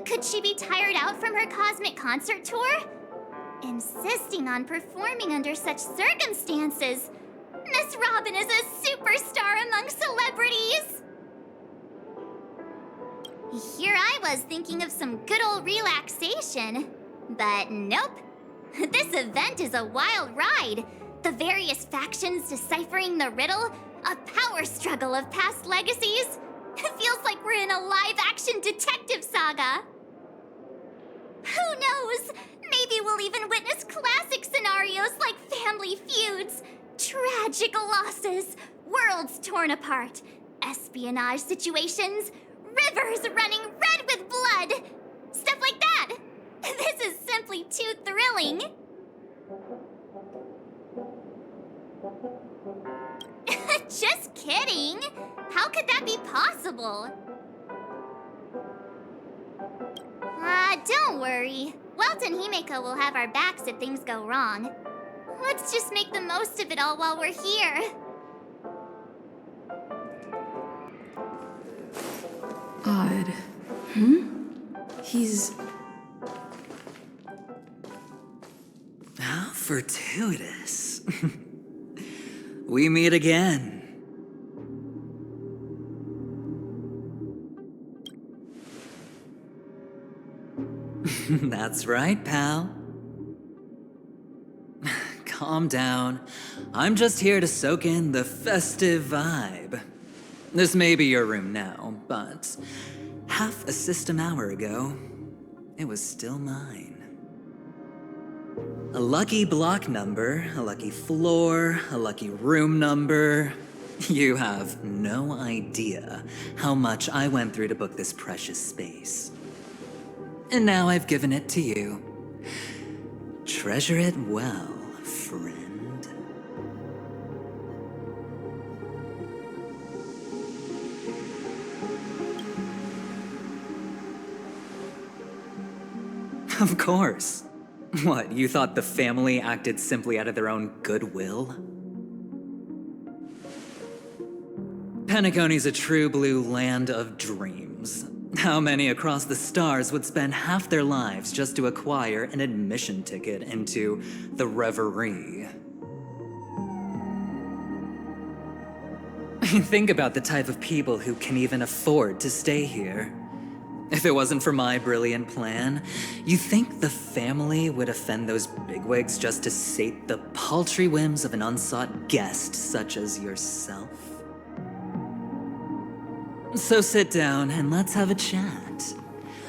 Could she be tired out from her cosmic concert tour? Insisting on performing under such circumstances. Miss Robin is a superstar among celebrities! Here I was thinking of some good old relaxation. But nope. This event is a wild ride. The various factions deciphering the riddle, a power struggle of past legacies. It feels like we're in a live-action detective saga. Who knows? Maybe we'll even witness classic scenarios like family feuds, tragic losses, worlds torn apart, espionage situations, rivers running red with blood. Stuff like that. This is simply too thrilling. Just kidding. How could that be possible? Don't worry. Welt and Himeko will have our backs if things go wrong. Let's just make the most of it all while we're here. Odd. He's... How fortuitous. We meet again. That's right, pal. Calm down. I'm just here to soak in the festive vibe. This may be your room now, but half a system hour ago, it was still mine. A lucky block number, a lucky floor, a lucky room number. You have no idea how much I went through to book this precious space. And now I've given it to you. Treasure it well, friend. Of course. What, you thought the family acted simply out of their own goodwill? Penacony's a true blue land of dreams. How many across the stars would spend half their lives just to acquire an admission ticket into the Reverie? Think about the type of people who can even afford to stay here. If it wasn't for my brilliant plan, you think the family would offend those bigwigs just to sate the paltry whims of an unsought guest such as yourself? So sit down and let's have a chat.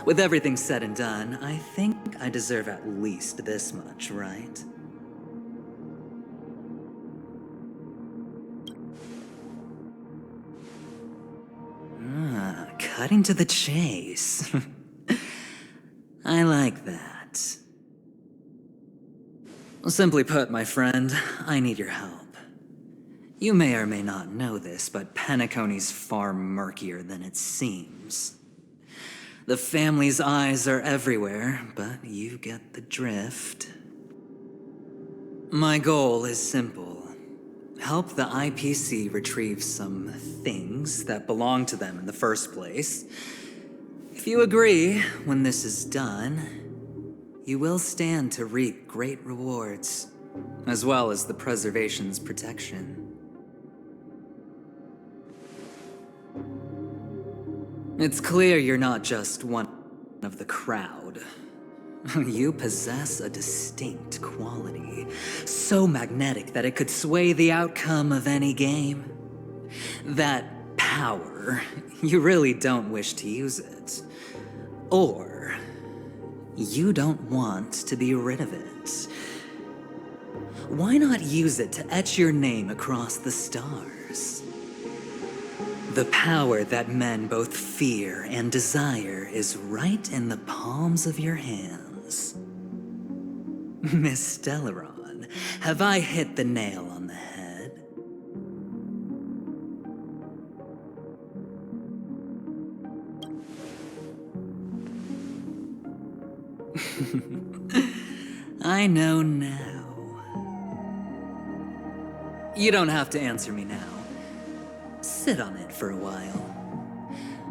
With everything said and done, I think I deserve at least this much, right? Cutting to the chase. I like that. Simply put, my friend, I need your help. You may or may not know this, but Penacony's far murkier than it seems. The family's eyes are everywhere, but you get the drift. My goal is simple. Help the IPC retrieve some things that belong to them in the first place. If you agree, when this is done, you will stand to reap great rewards, as well as the preservation's protection. It's clear you're not just one of the crowd. You possess a distinct quality, so magnetic that it could sway the outcome of any game. That power, you really don't wish to use it. Or, you don't want to be rid of it. Why not use it to etch your name across the stars? The power that men both fear and desire is right in the palms of your hands. Miss Stellaron, have I hit the nail on the head? I know now. You don't have to answer me now. Sit on it for a while.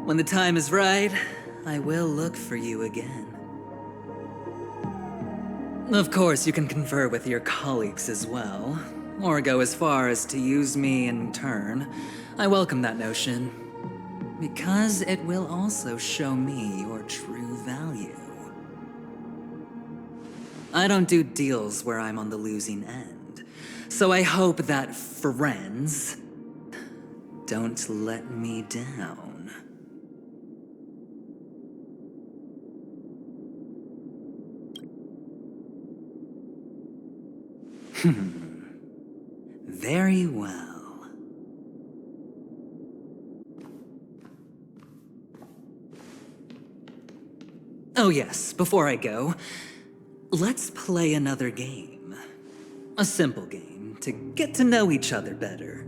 When the time is right, I will look for you again. Of course, you can confer with your colleagues as well, or go as far as to use me in turn. I welcome that notion, because it will also show me your true value. I don't do deals where I'm on the losing end, so I hope that friends don't let me down. Very well. Oh yes, before I go, let's play another game. A simple game to get to know each other better.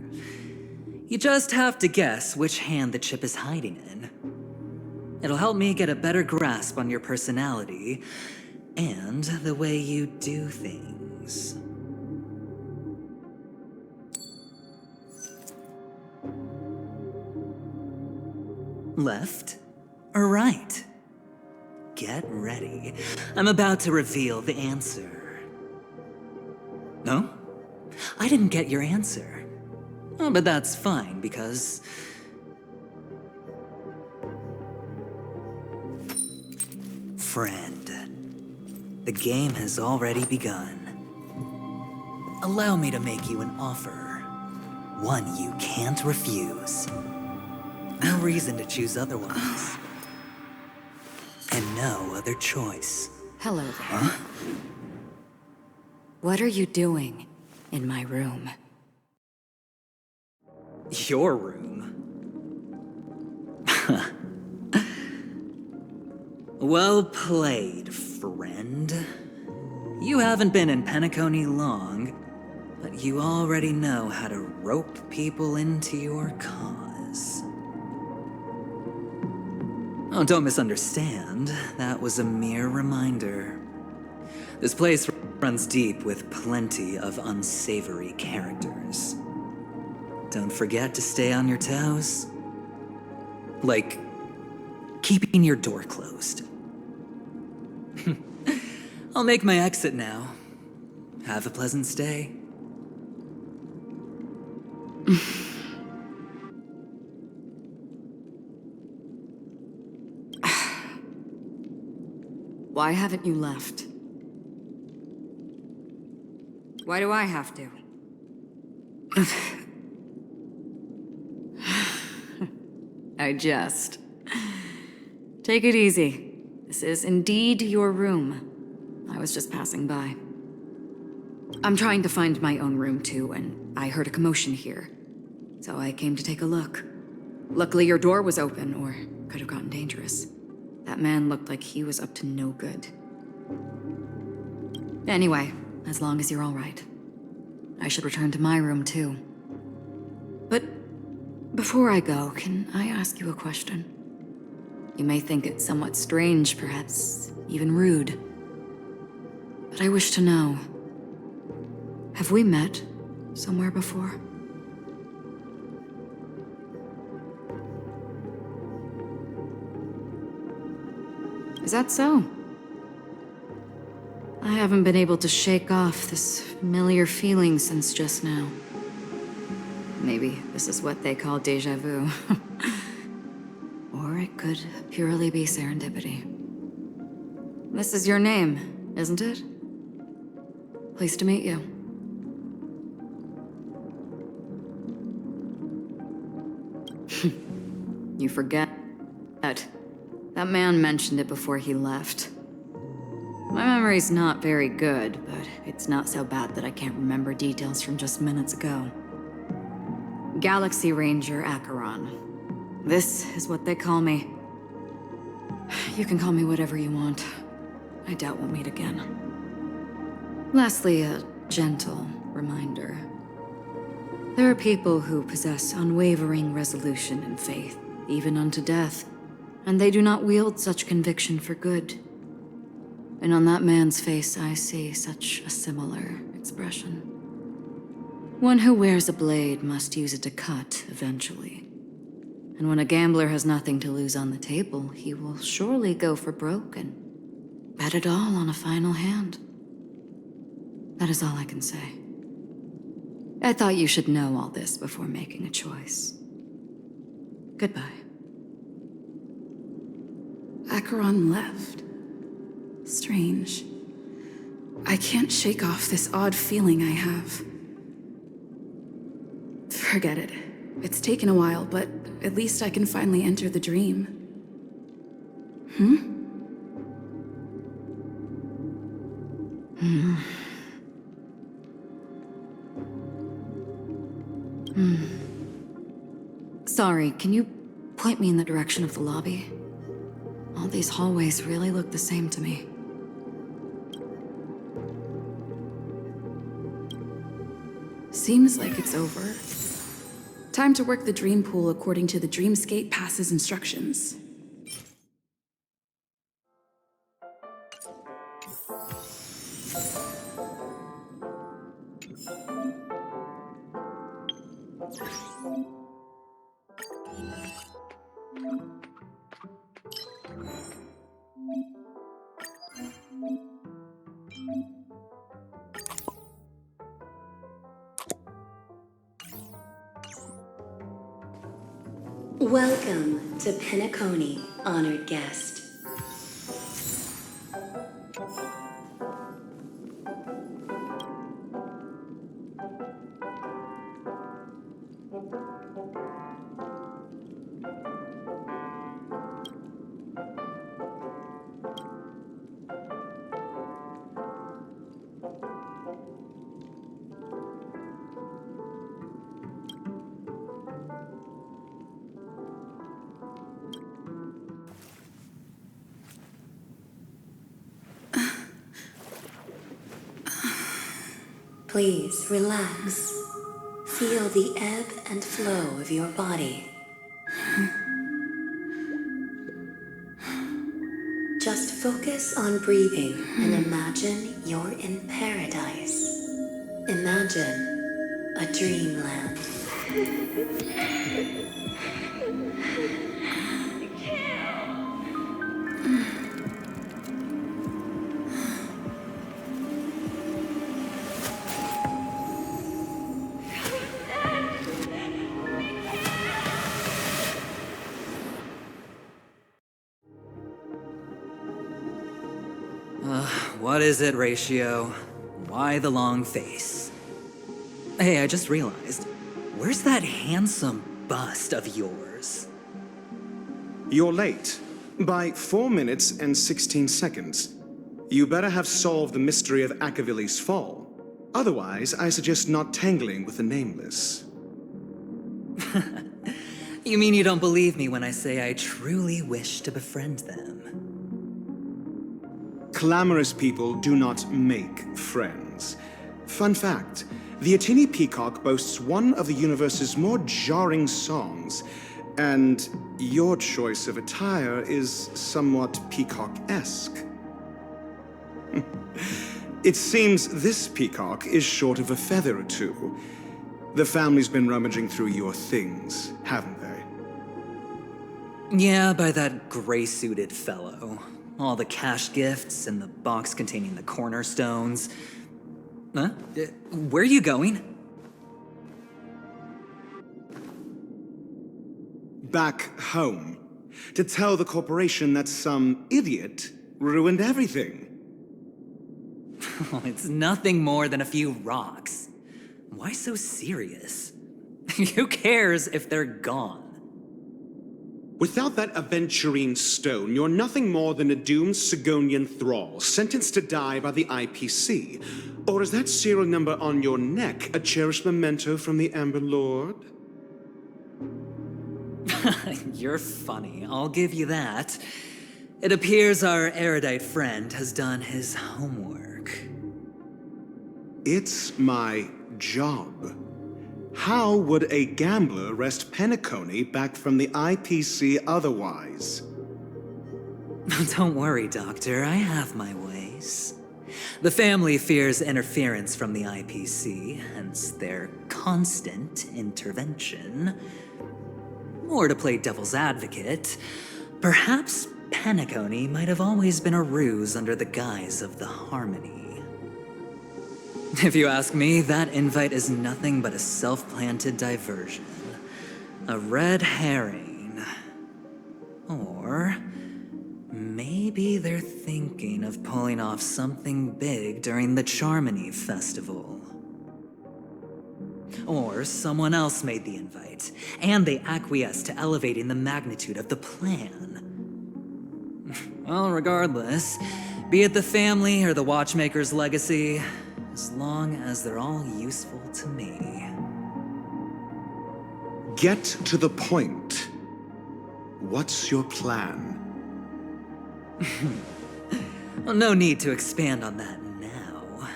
You just have to guess which hand the chip is hiding in. It'll help me get a better grasp on your personality and the way you do things. Left or right? Get ready. I'm about to reveal the answer. No? I didn't get your answer. Oh, but that's fine, because... Friend, the game has already begun. Allow me to make you an offer. One you can't refuse. No reason to choose otherwise. And no other choice. Hello there. Huh? What are you doing in my room? Your room? Well played, friend. You haven't been in Penacony long, but you already know how to rope people into your cause. Oh, don't misunderstand. That was a mere reminder. This place runs deep with plenty of unsavory characters. Don't forget to stay on your toes. Like, keeping your door closed. I'll make my exit now. Have a pleasant stay. Why haven't you left? Why do I have to? I jest. Take it easy. This is indeed your room. I was just passing by. I'm trying to find my own room too, and I heard a commotion here. So I came to take a look. Luckily your door was open, or could have gotten dangerous. That man looked like he was up to no good. Anyway, as long as you're all right. I should return to my room too. But before I go, can I ask you a question? You may think it somewhat strange, perhaps even rude. But I wish to know, have we met somewhere before? Is that so? I haven't been able to shake off this familiar feeling since just now. Maybe this is what they call déjà vu. Or it could purely be serendipity. This is your name, isn't it? Pleased to meet you. You forget that. That man mentioned it before he left. My memory's not very good, but it's not so bad that I can't remember details from just minutes ago. Galaxy Ranger Acheron. This is what they call me. You can call me whatever you want. I doubt we'll meet again. Lastly, a gentle reminder. There are people who possess unwavering resolution and faith, even unto death, and they do not wield such conviction for good. And on that man's face, I see such a similar expression. One who wears a blade must use it to cut eventually. And when a gambler has nothing to lose on the table, he will surely go for broke and bet it all on a final hand. That is all I can say. I thought you should know all this before making a choice. Goodbye. Acheron left. Strange. I can't shake off this odd feeling I have. Forget it. It's taken a while, but at least I can finally enter the dream. Sorry, can you point me in the direction of the lobby? All these hallways really look the same to me. Seems like it's over. Time to work the dream pool according to the Dreamscape Pass's instructions. Welcome to Penacony, honored guest. Please relax. Feel the ebb and flow of your body. Just focus on breathing and imagine you're in paradise. Imagine a dreamland. What is it, Ratio? Why the long face? Hey, I just realized, where's that handsome bust of yours? You're late. By 4 minutes and 16 seconds. You better have solved the mystery of Akavili's fall. Otherwise, I suggest not tangling with the Nameless. You mean you don't believe me when I say I truly wish to befriend them? Clamorous people do not make friends. Fun fact, the Atini Peacock boasts one of the universe's more jarring songs, and your choice of attire is somewhat peacock-esque. It seems this peacock is short of a feather or two. The family's been rummaging through your things, haven't they? Yeah, by that gray-suited fellow. All the cash gifts and the box containing the cornerstones. Huh? Where are you going? Back home. To tell the corporation that some idiot ruined everything. Oh, it's nothing more than a few rocks. Why so serious? Who cares if they're gone? Without that aventurine stone, you're nothing more than a doomed Sigonian thrall, sentenced to die by the IPC. Or is that serial number on your neck a cherished memento from the Amber Lord? You're funny, I'll give you that. It appears our erudite friend has done his homework. It's my job. How would a gambler wrest Penacony back from the IPC otherwise? Don't worry, Doctor, I have my ways. The family fears interference from the IPC, hence their constant intervention. Or to play devil's advocate, perhaps Penacony might have always been a ruse under the guise of the Harmony. If you ask me, that invite is nothing but a self-planted diversion. A red herring. Or maybe they're thinking of pulling off something big during the Charmony Festival. Or someone else made the invite, and they acquiesced to elevating the magnitude of the plan. Well, regardless, be it the family or the Watchmaker's legacy, as long as they're all useful to me. Get to the point. What's your plan? Well, no need to expand on that now.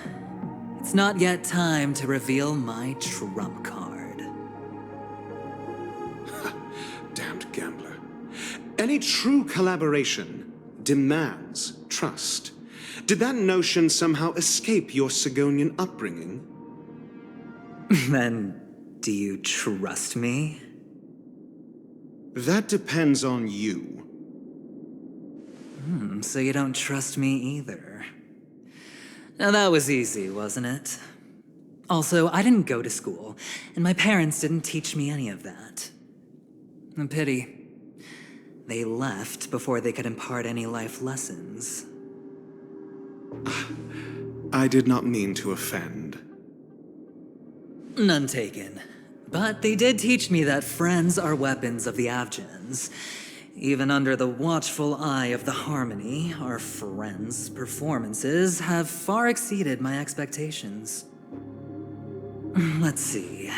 It's not yet time to reveal my trump card. Damned gambler. Any true collaboration demands trust. Did that notion somehow escape your Sigonian upbringing? Then, do you trust me? That depends on you. So you don't trust me either. Now that was easy, wasn't it? Also, I didn't go to school, and my parents didn't teach me any of that. A pity. They left before they could impart any life lessons. I did not mean to offend. None taken. But they did teach me that friends are weapons of the Avgens. Even under the watchful eye of the Harmony, our friends' performances have far exceeded my expectations. Let's see.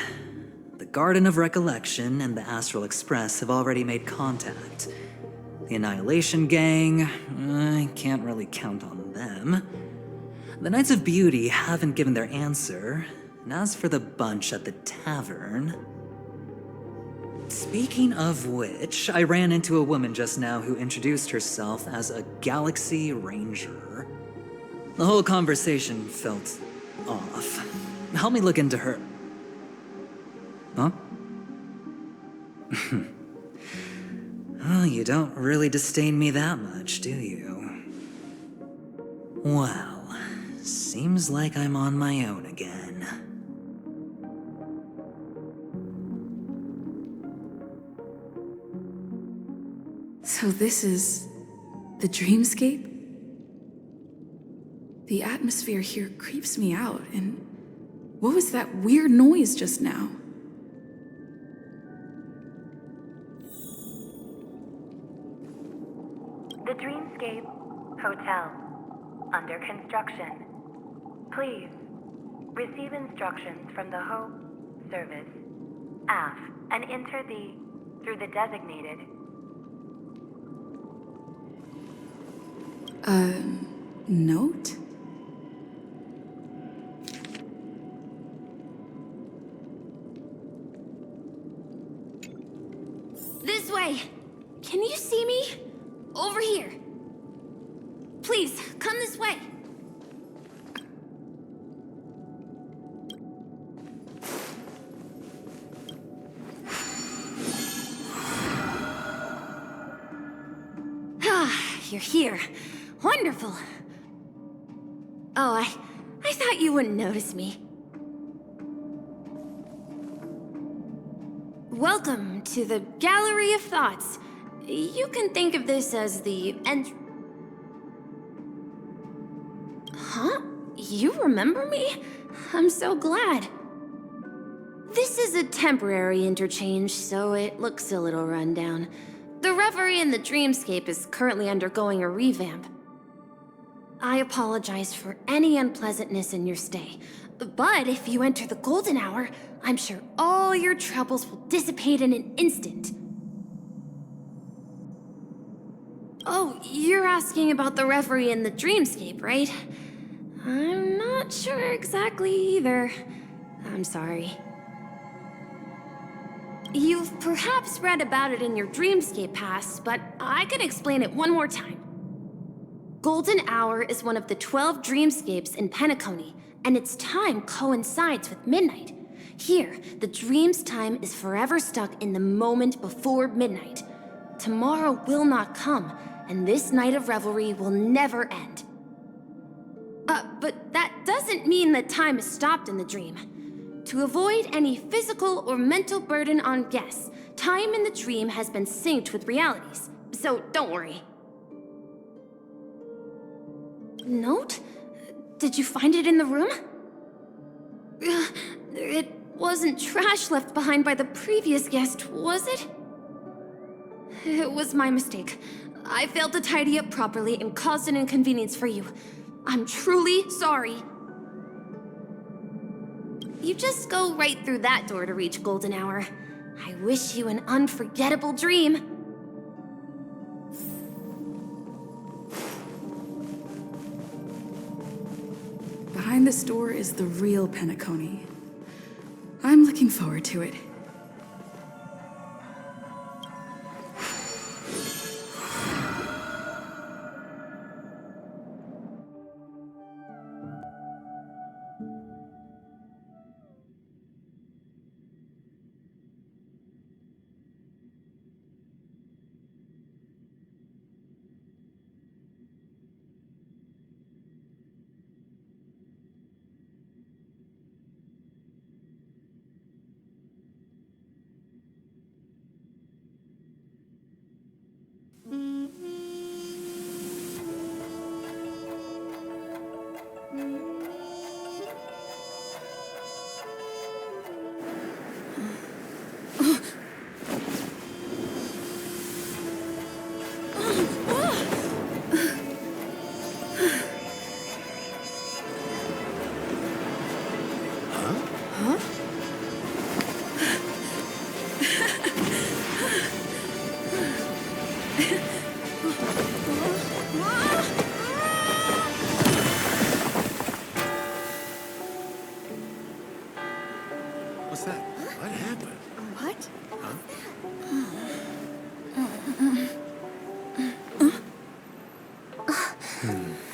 The Garden of Recollection and the Astral Express have already made contact. The Annihilation Gang, I can't really count on them. The Knights of Beauty haven't given their answer, and as for the bunch at the tavern... Speaking of which, I ran into a woman just now who introduced herself as a Galaxy Ranger. The whole conversation felt off. Help me look into her. Huh? Oh, you don't really disdain me that much, do you? Well, seems like I'm on my own again. So this is the dreamscape? The atmosphere here creeps me out, and what was that weird noise just now? The Dreamscape Hotel, under construction. Please receive instructions from the Hope Service, AF, and enter through the designated Note? This way! Can you see me? Over here. Please, come this way. Ah, you're here. Wonderful. Oh, I thought you wouldn't notice me. Welcome to the Gallery of Thoughts. You can think of this as the Huh? You remember me? I'm so glad. This is a temporary interchange, so it looks a little rundown. The Reverie in the Dreamscape is currently undergoing a revamp. I apologize for any unpleasantness in your stay, but if you enter the Golden Hour, I'm sure all your troubles will dissipate in an instant. Oh, you're asking about the Reverie in the Dreamscape, right? I'm not sure exactly either. I'm sorry. You've perhaps read about it in your Dreamscape Pass, but I could explain it one more time. Golden Hour is one of the 12 dreamscapes in Penacony, and its time coincides with midnight. Here, the dream's time is forever stuck in the moment before midnight. Tomorrow will not come, and this night of revelry will never end. But that doesn't mean that time is stopped in the dream. To avoid any physical or mental burden on guests, time in the dream has been synced with realities, so don't worry. Note? Did you find it in the room? It wasn't trash left behind by the previous guest, was it? It was my mistake. I failed to tidy up properly and caused an inconvenience for you. I'm truly sorry. You just go right through that door to reach Golden Hour. I wish you an unforgettable dream. Behind this door is the real Penacony. I'm looking forward to it. What's that? What happened? What? Huh?